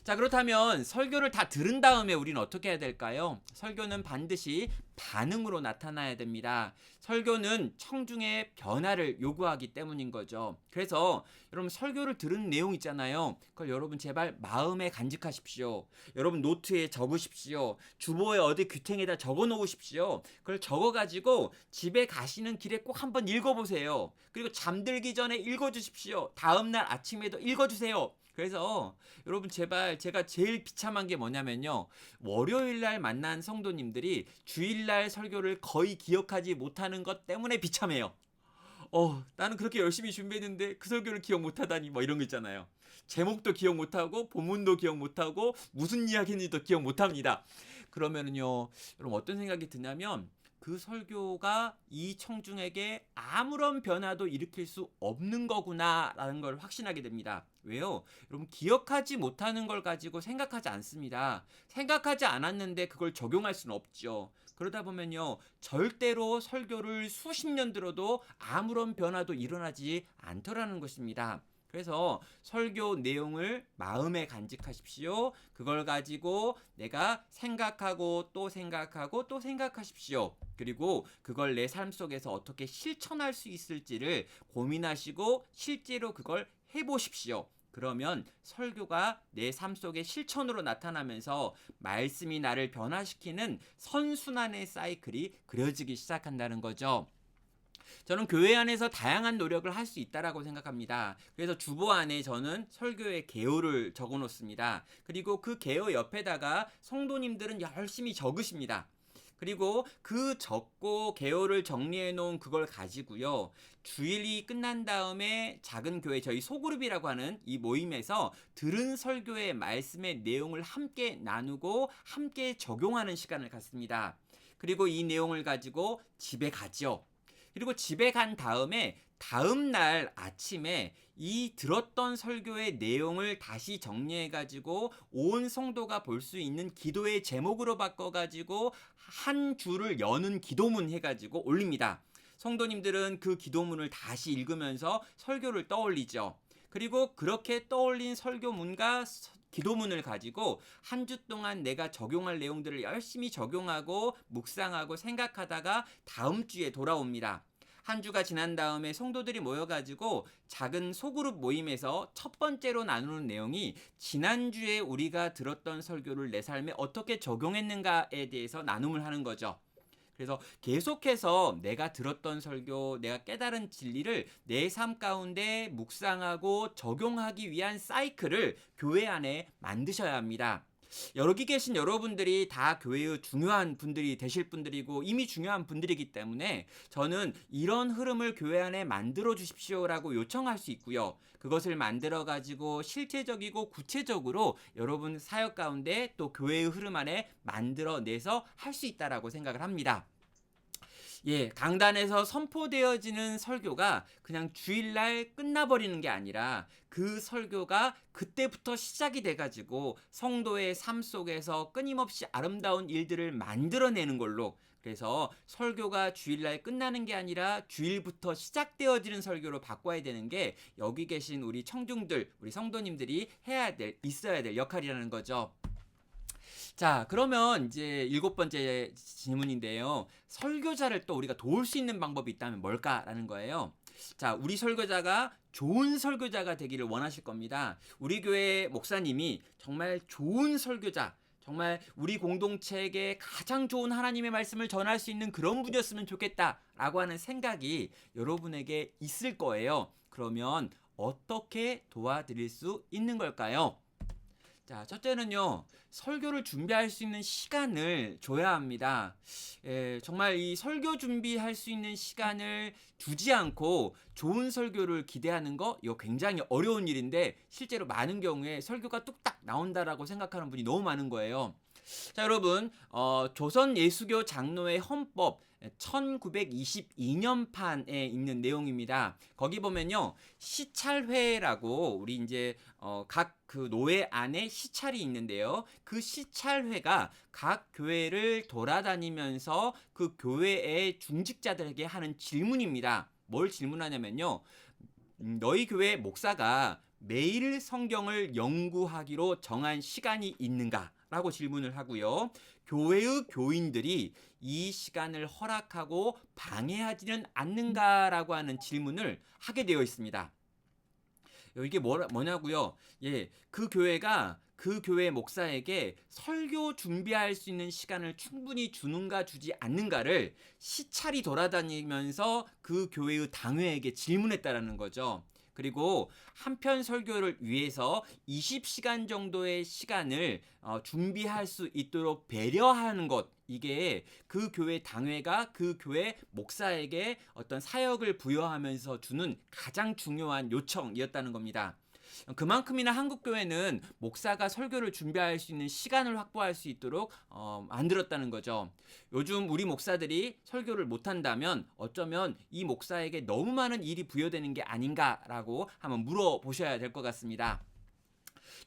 자, 그렇다면 설교를 다 들은 다음에 우리는 어떻게 해야 될까요? 설교는 반드시 반응으로 나타나야 됩니다. 설교는 청중의 변화를 요구하기 때문인 거죠. 그래서 여러분, 설교를 들은 내용 있잖아요. 그걸 여러분 제발 마음에 간직하십시오. 여러분 노트에 적으십시오. 주보에 어디 귀퉁이에다 적어 놓으십시오. 그걸 적어가지고 집에 가시는 길에 꼭 한번 읽어보세요. 그리고 잠들기 전에 읽어주십시오. 다음날 아침에도 읽어주세요. 그래서 여러분, 제발, 제가 제일 비참한 게 뭐냐면요, 월요일날 만난 성도님들이 주일날 설교를 거의 기억하지 못하는 것 때문에 비참해요. 나는 그렇게 열심히 준비했는데 그 설교를 기억 못하다니, 뭐 이런 거 있잖아요. 제목도 기억 못하고 본문도 기억 못하고 무슨 이야기인지도 기억 못합니다. 그러면은요, 여러분, 어떤 생각이 드냐면 그 설교가 이 청중에게 아무런 변화도 일으킬 수 없는 거구나라는 걸 확신하게 됩니다. 왜요? 여러분, 기억하지 못하는 걸 가지고 생각하지 않습니다. 생각하지 않았는데 그걸 적용할 수는 없죠. 그러다 보면요, 절대로 설교를 수십 년 들어도 아무런 변화도 일어나지 않더라는 것입니다. 그래서 설교 내용을 마음에 간직하십시오. 그걸 가지고 내가 생각하고 또 생각하고 또 생각하십시오. 그리고 그걸 내 삶 속에서 어떻게 실천할 수 있을지를 고민하시고 실제로 그걸 해보십시오. 그러면 설교가 내 삶 속의 실천으로 나타나면서 말씀이 나를 변화시키는 선순환의 사이클이 그려지기 시작한다는 거죠. 저는 교회 안에서 다양한 노력을 할 수 있다라고 생각합니다. 그래서 주보 안에 저는 설교의 개요를 적어 놓습니다. 그리고 그 개요 옆에다가 성도님들은 열심히 적으십니다. 그리고 그 적고 개요를 정리해 놓은 그걸 가지고요, 주일이 끝난 다음에 작은 교회, 저희 소그룹이라고 하는 이 모임에서 들은 설교의 말씀의 내용을 함께 나누고 함께 적용하는 시간을 갖습니다. 그리고 이 내용을 가지고 집에 가죠. 그리고 집에 간 다음에 다음 날 아침에 이 들었던 설교의 내용을 다시 정리해가지고 온 성도가 볼 수 있는 기도의 제목으로 바꿔가지고 한 줄을 여는 기도문 해가지고 올립니다. 성도님들은 그 기도문을 다시 읽으면서 설교를 떠올리죠. 그리고 그렇게 떠올린 설교문과 기도문을 가지고 한 주 동안 내가 적용할 내용들을 열심히 적용하고 묵상하고 생각하다가 다음 주에 돌아옵니다. 한 주가 지난 다음에 성도들이 모여가지고 작은 소그룹 모임에서 첫 번째로 나누는 내용이 지난주에 우리가 들었던 설교를 내 삶에 어떻게 적용했는가에 대해서 나눔을 하는 거죠. 그래서 계속해서 내가 들었던 설교, 내가 깨달은 진리를 내 삶 가운데 묵상하고 적용하기 위한 사이클을 교회 안에 만드셔야 합니다. 여기 계신 여러분들이 다 교회의 중요한 분들이 되실 분들이고 이미 중요한 분들이기 때문에 저는 이런 흐름을 교회 안에 만들어 주십시오라고 요청할 수 있고요. 그것을 만들어 가지고 실제적이고 구체적으로 여러분 사역 가운데 또 교회의 흐름 안에 만들어내서 할 수 있다라고 생각을 합니다. 예, 강단에서 선포되어지는 설교가 그냥 주일날 끝나버리는 게 아니라 그 설교가 그때부터 시작이 돼가지고 성도의 삶 속에서 끊임없이 아름다운 일들을 만들어내는 걸로, 그래서 설교가 주일날 끝나는 게 아니라 주일부터 시작되어지는 설교로 바꿔야 되는 게 여기 계신 우리 청중들, 우리 성도님들이 있어야 될 역할이라는 거죠. 자, 그러면 이제 7번째 질문인데요. 설교자를 또 우리가 도울 수 있는 방법이 있다면 뭘까라는 거예요. 자, 우리 설교자가 좋은 설교자가 되기를 원하실 겁니다. 우리 교회 목사님이 정말 좋은 설교자, 정말 우리 공동체에게 가장 좋은 하나님의 말씀을 전할 수 있는 그런 분이었으면 좋겠다라고 하는 생각이 여러분에게 있을 거예요. 그러면 어떻게 도와드릴 수 있는 걸까요? 자, 첫째는요, 설교를 준비할 수 있는 시간을 줘야 합니다. 정말 이 설교 준비할 수 있는 시간을 주지 않고 좋은 설교를 기대하는 거, 이거 굉장히 어려운 일인데, 실제로 많은 경우에 설교가 뚝딱 나온다라고 생각하는 분이 너무 많은 거예요. 자, 여러분, 조선 예수교 장로의 헌법 1922년판에 있는 내용입니다. 거기 보면요, 시찰회라고 우리 이제 각 그 노회 안에 시찰이 있는데요. 그 시찰회가 각 교회를 돌아다니면서 그 교회의 중직자들에게 하는 질문입니다. 뭘 질문하냐면요, 너희 교회 목사가 매일 성경을 연구하기로 정한 시간이 있는가? 라고 질문을 하고요. 교회의 교인들이 이 시간을 허락하고 방해하지는 않는가라고 하는 질문을 하게 되어 있습니다. 이게 뭐냐고요? 예, 그 교회가 그 교회 목사에게 설교 준비할 수 있는 시간을 충분히 주는가 주지 않는가를 시찰이 돌아다니면서 그 교회의 당회에게 질문했다라는 거죠. 그리고 한편 설교를 위해서 20시간 정도의 시간을 준비할 수 있도록 배려하는 것, 이게 그 교회 당회가 그 교회 목사에게 어떤 사역을 부여하면서 주는 가장 중요한 요청이었다는 겁니다. 그만큼이나 한국교회는 목사가 설교를 준비할 수 있는 시간을 확보할 수 있도록 만들었다는 거죠. 요즘 우리 목사들이 설교를 못한다면 어쩌면 이 목사에게 너무 많은 일이 부여되는 게 아닌가라고 한번 물어보셔야 될 것 같습니다.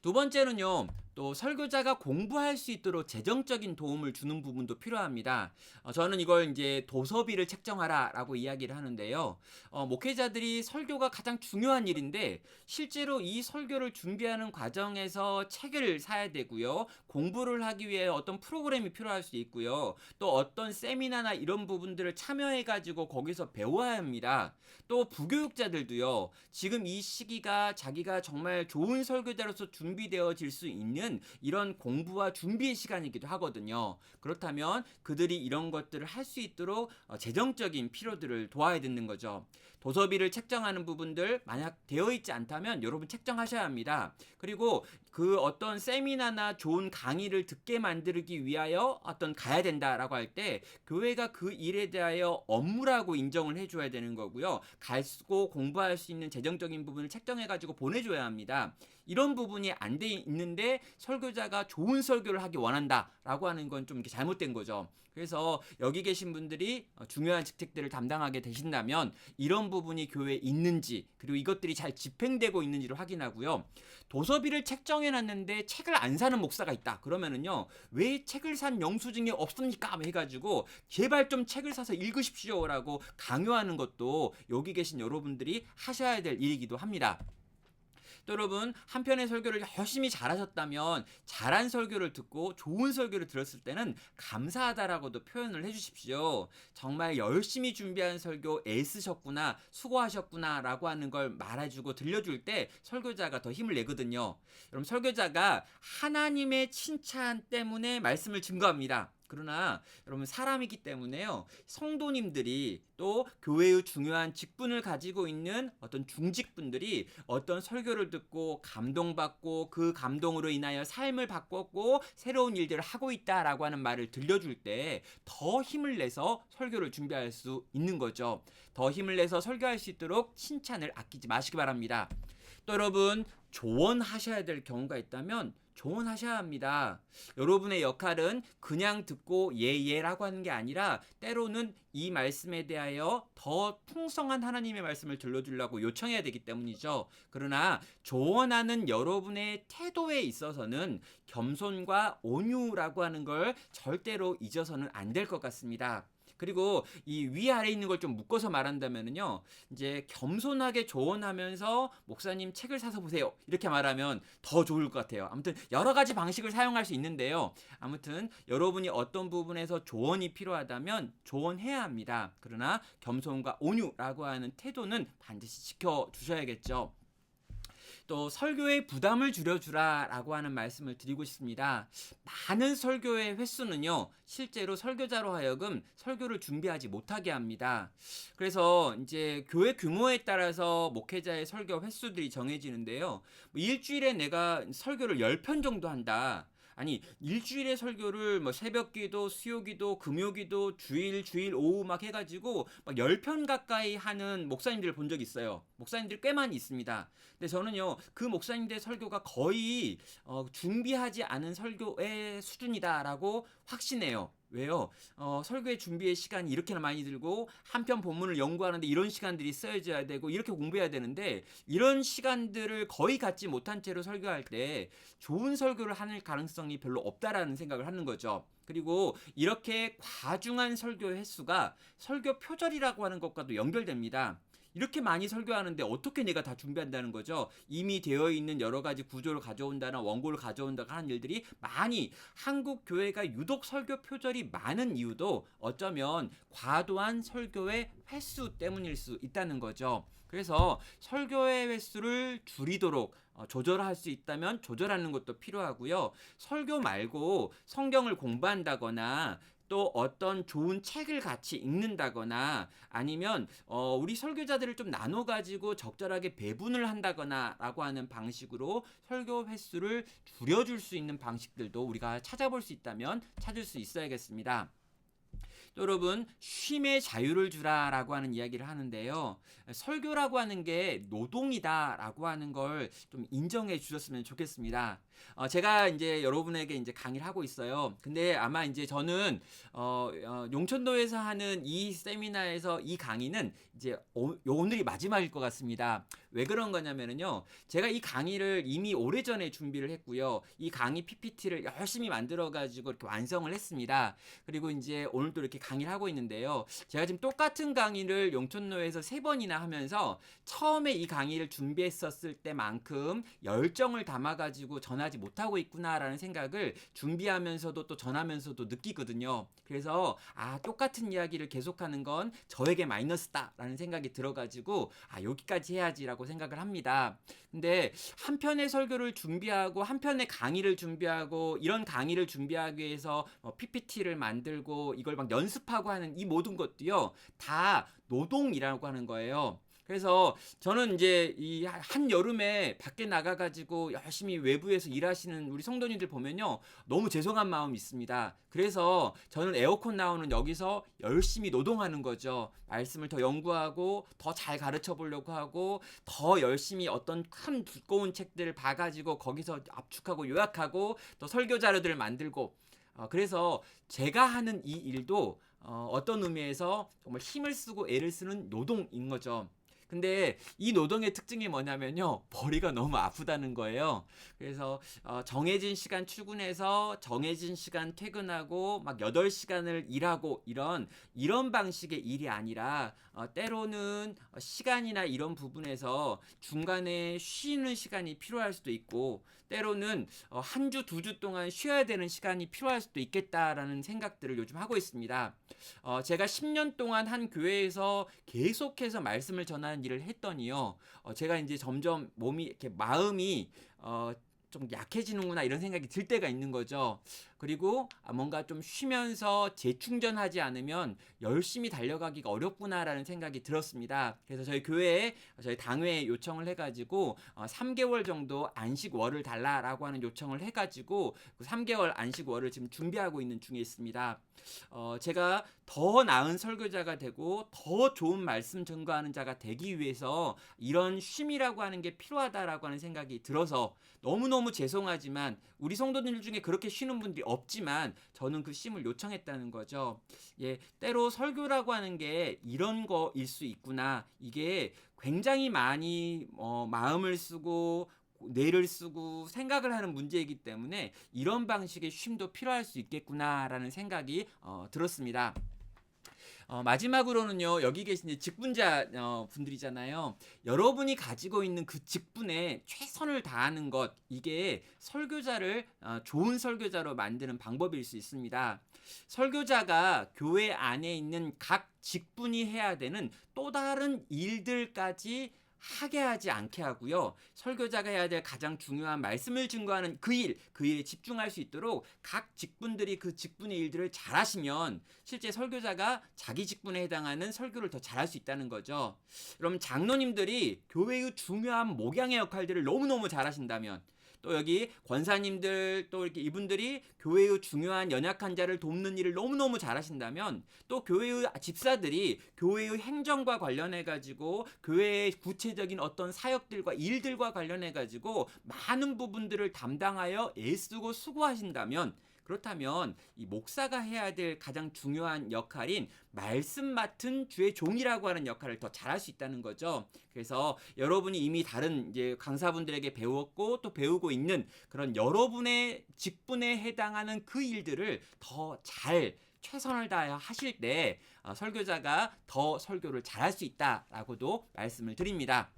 두 번째는요, 또 설교자가 공부할 수 있도록 재정적인 도움을 주는 부분도 필요합니다. 저는 이걸 이제 도서비를 책정하라라고 이야기를 하는데요. 목회자들이 설교가 가장 중요한 일인데 실제로 이 설교를 준비하는 과정에서 책을 사야 되고요. 공부를 하기 위해 어떤 프로그램이 필요할 수 있고요. 또 어떤 세미나나 이런 부분들을 참여해가지고 거기서 배워야 합니다. 또 부교육자들도요. 지금 이 시기가 자기가 정말 좋은 설교자로서 준비되어질 수 있는 이런 공부와 준비의 시간이기도 하거든요. 그렇다면 그들이 이런 것들을 할 수 있도록 재정적인 필요들을 도와야 되는 거죠. 도서비를 책정하는 부분들 만약 되어 있지 않다면 여러분 책정하셔야 합니다. 그리고 그 어떤 세미나나 좋은 강의를 듣게 만들기 위하여 가야 된다라고 할 때 교회가 그 일에 대하여 업무라고 인정을 해줘야 되는 거고요. 갈고 공부할 수 있는 재정적인 부분을 책정해가지고 보내줘야 합니다. 이런 부분이 안 돼 있는데 설교자가 좋은 설교를 하기 원한다라고 하는 건 좀 이렇게 잘못된 거죠. 그래서 여기 계신 분들이 중요한 직책들을 담당하게 되신다면 이런 부분이 교회에 있는지, 그리고 이것들이 잘 집행되고 있는지를 확인하고요. 도서비를 책정해놨는데 책을 안 사는 목사가 있다. 그러면은요, 왜 책을 산 영수증이 없습니까? 해가지고 제발 좀 책을 사서 읽으십시오라고 강요하는 것도 여기 계신 여러분들이 하셔야 될 일이기도 합니다. 또 여러분 한 편의 설교를 열심히 잘하셨다면 잘한 설교를 듣고 좋은 설교를 들었을 때는 감사하다라고도 표현을 해주십시오. 정말 열심히 준비한 설교 애쓰셨구나 수고하셨구나 라고 하는 걸 말해주고 들려줄 때 설교자가 더 힘을 내거든요. 여러분 설교자가 하나님의 칭찬 때문에 말씀을 증거합니다. 그러나 여러분 사람이기 때문에요. 성도님들이 또 교회의 중요한 직분을 가지고 있는 어떤 중직분들이 어떤 설교를 듣고 감동받고 그 감동으로 인하여 삶을 바꿨고 새로운 일들을 하고 있다라고 하는 말을 들려줄 때 더 힘을 내서 설교를 준비할 수 있는 거죠. 더 힘을 내서 설교할 수 있도록 칭찬을 아끼지 마시기 바랍니다. 또 여러분 조언하셔야 될 경우가 있다면 조언하셔야 합니다. 여러분의 역할은 그냥 듣고 예라고 하는 게 아니라 때로는 이 말씀에 대하여 더 풍성한 하나님의 말씀을 들려주려고 요청해야 되기 때문이죠. 그러나 조언하는 여러분의 태도에 있어서는 겸손과 온유라고 하는 걸 절대로 잊어서는 안 될 것 같습니다. 그리고 이 위아래 있는 걸 좀 묶어서 말한다면요. 이제 겸손하게 조언하면서 목사님 책을 사서 보세요. 이렇게 말하면 더 좋을 것 같아요. 아무튼 여러 가지 방식을 사용할 수 있는데요. 아무튼 여러분이 어떤 부분에서 조언이 필요하다면 조언해야 합니다. 그러나 겸손과 온유라고 하는 태도는 반드시 지켜주셔야겠죠. 또 설교의 부담을 줄여주라 라고 하는 말씀을 드리고 싶습니다. 많은 설교의 횟수는요, 실제로 설교자로 하여금 설교를 준비하지 못하게 합니다. 그래서 이제 교회 규모에 따라서 목회자의 설교 횟수들이 정해지는데요. 뭐 일주일에 내가 설교를 10편 정도 한다. 아니 일주일에 설교를 뭐 새벽기도, 수요기도, 금요기도, 주일 오후 막 해가지고 막 10편 가까이 하는 목사님들을 본 적이 있어요. 목사님들 꽤 많이 있습니다. 근데 저는요 그 목사님들의 설교가 거의 준비하지 않은 설교의 수준이다라고 확신해요. 왜요? 설교의 준비의 시간이 이렇게나 많이 들고 한편 본문을 연구하는데 이런 시간들이 써져야 되고 이렇게 공부해야 되는데 이런 시간들을 거의 갖지 못한 채로 설교할 때 좋은 설교를 할 가능성이 별로 없다라는 생각을 하는 거죠. 그리고 이렇게 과중한 설교 횟수가 설교 표절이라고 하는 것과도 연결됩니다. 이렇게 많이 설교하는데 어떻게 내가 다 준비한다는 거죠? 이미 되어 있는 여러 가지 구조를 가져온다나 원고를 가져온다가 하는 일들이 많이 한국 교회가 유독 설교 표절이 많은 이유도 어쩌면 과도한 설교의 횟수 때문일 수 있다는 거죠. 그래서 설교의 횟수를 줄이도록 조절할 수 있다면 조절하는 것도 필요하고요. 설교 말고 성경을 공부한다거나 또 어떤 좋은 책을 같이 읽는다거나 아니면 우리 설교자들을 좀 나눠 가지고 적절하게 배분을 한다거나 라고 하는 방식으로 설교 횟수를 줄여줄 수 있는 방식들도 우리가 찾아볼 수 있다면 찾을 수 있어야겠습니다. 또 여러분 쉼의 자유를 주라라고 하는 이야기를 하는데요. 설교라고 하는 게 노동이다라고 하는 걸 좀 인정해 주셨으면 좋겠습니다. 제가 이제 여러분에게 이제 강의를 하고 있어요. 근데 아마 이제 저는 용천도에서 하는 이 세미나에서 이 강의는 이제 오늘이 마지막일 것 같습니다. 왜 그런 거냐면요. 제가 이 강의를 이미 오래전에 준비를 했고요. 이 강의 PPT를 열심히 만들어 가지고 이렇게 완성을 했습니다. 그리고 이제 오늘 또 이렇게 강의를 하고 있는데요. 제가 지금 똑같은 강의를 용천노에서 3번이나 하면서 처음에 이 강의를 준비했었을 때만큼 열정을 담아 가지고 전하지 못하고 있구나라는 생각을 준비하면서도 또 전하면서도 느끼거든요. 그래서 똑같은 이야기를 계속하는 건 저에게 마이너스다라는 생각이 들어가지고 여기까지 해야지라고 생각을 합니다. 근데 한 편의 설교를 준비하고 한 편의 강의를 준비하고 이런 강의를 준비하기 위해서 PPT를 만들고 이걸 막 연습하고 하는 이 모든 것도요 다 노동이라고 하는 거예요. 그래서 저는 이제 이 한 여름에 밖에 나가가지고 열심히 외부에서 일하시는 우리 성도님들 보면요 너무 죄송한 마음이 있습니다. 그래서 저는 에어컨 나오는 여기서 열심히 노동하는 거죠. 말씀을 더 연구하고 더 잘 가르쳐 보려고 하고 더 열심히 어떤 큰 두꺼운 책들을 봐가지고 거기서 압축하고 요약하고 또 설교 자료들을 만들고 그래서 제가 하는 이 일도 어떤 의미에서 정말 힘을 쓰고 애를 쓰는 노동인 거죠. 근데 이 노동의 특징이 뭐냐면요. 머리가 너무 아프다는 거예요. 그래서 정해진 시간 출근해서 정해진 시간 퇴근하고 막 8시간을 일하고 이런 방식의 일이 아니라 때로는 시간이나 이런 부분에서 중간에 쉬는 시간이 필요할 수도 있고 때로는 한 주, 2주 동안 쉬어야 되는 시간이 필요할 수도 있겠다라는 생각들을 요즘 하고 있습니다. 제가 10년 동안 한 교회에서 계속해서 말씀을 전하는 일을 했더니요. 제가 이제 점점 몸이 이렇게 마음이 좀 약해지는구나 이런 생각이 들 때가 있는 거죠. 그리고 뭔가 좀 쉬면서 재충전하지 않으면 열심히 달려가기가 어렵구나라는 생각이 들었습니다. 그래서 저희 교회에 저희 당회에 요청을 해가지고 3개월 정도 안식월을 달라라고 하는 요청을 해가지고 그 3개월 안식월을 지금 준비하고 있는 중에 있습니다. 제가 더 나은 설교자가 되고 더 좋은 말씀 전가하는 자가 되기 위해서 이런 쉼이라고 하는 게 필요하다라고 하는 생각이 들어서 너무너무 죄송하지만 우리 성도들 중에 그렇게 쉬는 분들이 없지만 저는 그 쉼을 요청했다는 거죠. 예, 때로 설교라고 하는 게 이런 거일 수 있구나. 이게 굉장히 많이 마음을 쓰고 뇌를 쓰고 생각을 하는 문제이기 때문에 이런 방식의 쉼도 필요할 수 있겠구나라는 생각이 들었습니다. 마지막으로는요, 여기 계신 직분자 분들이잖아요. 여러분이 가지고 있는 그 직분에 최선을 다하는 것, 이게 설교자를 좋은 설교자로 만드는 방법일 수 있습니다. 설교자가 교회 안에 있는 각 직분이 해야 되는 또 다른 일들까지 하게 하지 않게 하고요. 설교자가 해야 될 가장 중요한 말씀을 증거하는 그 일에 집중할 수 있도록 각 직분들이 그 직분의 일들을 잘하시면 실제 설교자가 자기 직분에 해당하는 설교를 더 잘할 수 있다는 거죠. 그럼 장로님들이 교회의 중요한 목양의 역할들을 너무너무 잘하신다면 또 여기 권사님들 또 이렇게 이분들이 교회의 중요한 연약한 자를 돕는 일을 너무너무 잘하신다면 또 교회의 집사들이 교회의 행정과 관련해 가지고 교회의 구체적인 어떤 사역들과 일들과 관련해 가지고 많은 부분들을 담당하여 애쓰고 수고하신다면 그렇다면 이 목사가 해야 될 가장 중요한 역할인 말씀 맡은 주의 종이라고 하는 역할을 더 잘할 수 있다는 거죠. 그래서 여러분이 이미 다른 이제 강사분들에게 배웠고 또 배우고 있는 그런 여러분의 직분에 해당하는 그 일들을 더 잘 최선을 다해 하실 때 설교자가 더 설교를 잘할 수 있다라고도 말씀을 드립니다.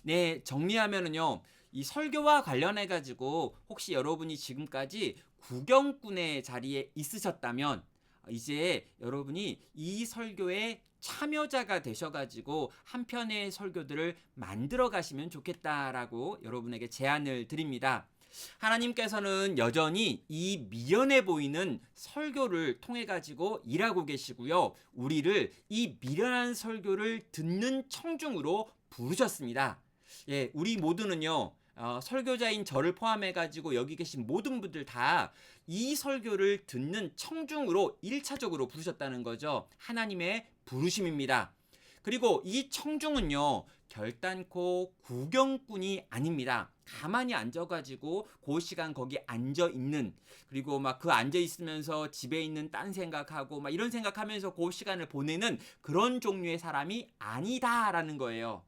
네, 정리하면은요. 이 설교와 관련해 가지고 혹시 여러분이 지금까지 구경꾼의 자리에 있으셨다면 이제 여러분이 이 설교에 참여자가 되셔가지고 한 편의 설교들을 만들어 가시면 좋겠다라고 여러분에게 제안을 드립니다. 하나님께서는 여전히 이 미련해 보이는 설교를 통해 가지고 일하고 계시고요. 우리를 이 미련한 설교를 듣는 청중으로 부르셨습니다. 예, 우리 모두는요. 설교자인 저를 포함해 가지고 여기 계신 모든 분들 다 이 설교를 듣는 청중으로 1차적으로 부르셨다는 거죠. 하나님의 부르심입니다. 그리고 이 청중은요. 결단코 구경꾼이 아닙니다. 가만히 앉아가지고 그 시간 거기 앉아 있는 그리고 막 그 앉아 있으면서 집에 있는 딴 생각하고 막 이런 생각하면서 그 시간을 보내는 그런 종류의 사람이 아니다라는 거예요.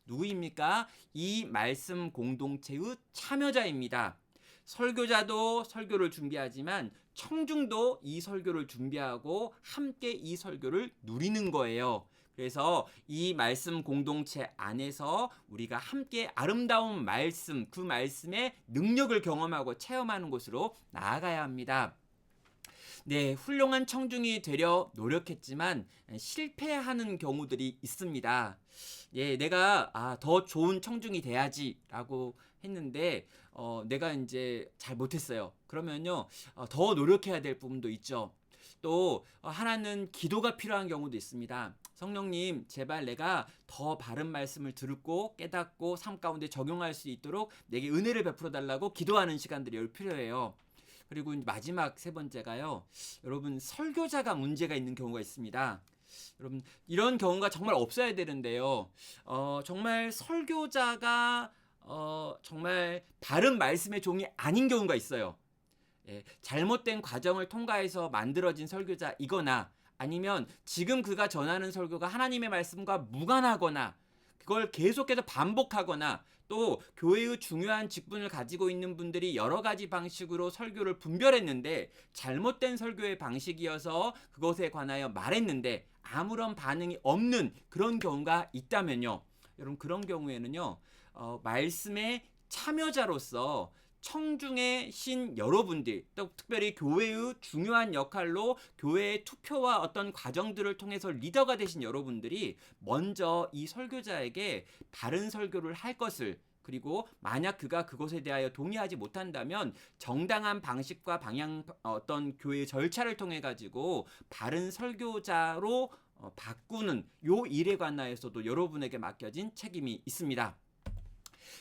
누구입니까? 이 말씀 공동체의 참여자입니다. 설교자도 설교를 준비하지만 청중도 이 설교를 준비하고 함께 이 설교를 누리는 거예요. 그래서 이 말씀 공동체 안에서 우리가 함께 아름다운 말씀, 그 말씀의 능력을 경험하고 체험하는 곳으로 나아가야 합니다. 네, 훌륭한 청중이 되려 노력했지만 실패하는 경우들이 있습니다. 예, 내가 더 좋은 청중이 돼야지라고 했는데 내가 이제 잘 못했어요. 그러면요, 더 노력해야 될 부분도 있죠. 또 하나는 기도가 필요한 경우도 있습니다. 성령님, 제발 내가 더 바른 말씀을 듣고 깨닫고 삶 가운데 적용할 수 있도록 내게 은혜를 베풀어 달라고 기도하는 시간들이 필요해요. 그리고 마지막 세 번째가요. 여러분 설교자가 문제가 있는 경우가 있습니다. 여러분 이런 경우가 정말 없어야 되는데요. 정말 설교자가 정말 바른 말씀의 종이 아닌 경우가 있어요. 예, 잘못된 과정을 통과해서 만들어진 설교자이거나 아니면 지금 그가 전하는 설교가 하나님의 말씀과 무관하거나 그걸 계속해서 반복하거나 또 교회의 중요한 직분을 가지고 있는 분들이 여러 가지 방식으로 설교를 분별했는데 잘못된 설교의 방식이어서 그것에 관하여 말했는데 아무런 반응이 없는 그런 경우가 있다면요. 여러분 그런 경우에는요. 말씀의 참여자로서 청중의 신 여러분들, 또 특별히 교회의 중요한 역할로 교회의 투표와 어떤 과정들을 통해서 리더가 되신 여러분들이 먼저 이 설교자에게 바른 설교를 할 것을, 그리고 만약 그가 그것에 대하여 동의하지 못한다면 정당한 방식과 방향, 어떤 교회의 절차를 통해 가지고 바른 설교자로 바꾸는 요 일에 관하여서도 여러분에게 맡겨진 책임이 있습니다.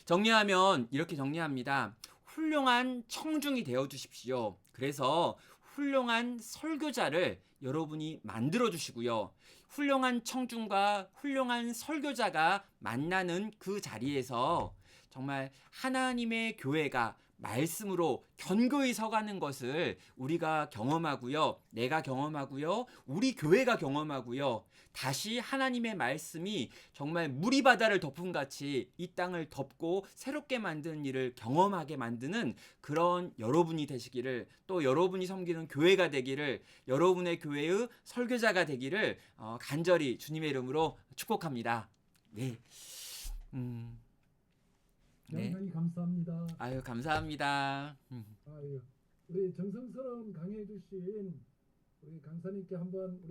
정리하면 이렇게 정리합니다. 훌륭한 청중이 되어 주십시오. 그래서 훌륭한 설교자를 여러분이 만들어 주시고요. 훌륭한 청중과 훌륭한 설교자가 만나는 그 자리에서 정말 하나님의 교회가 말씀으로 견고히 서가는 것을 우리가 경험하고요. 내가 경험하고요. 우리 교회가 경험하고요. 다시 하나님의 말씀이 정말 물이 바다를 덮은 같이 이 땅을 덮고 새롭게 만드는 일을 경험하게 만드는 그런 여러분이 되시기를, 또 여러분이 섬기는 교회가 되기를, 여러분의 교회의 설교자가 되기를 간절히 주님의 이름으로 축복합니다. 네. 네. 양상이 감사합니다. 아유, 감사합니다. 아유, 우리 정성스러운 강해 주신 우리 강사님께 한번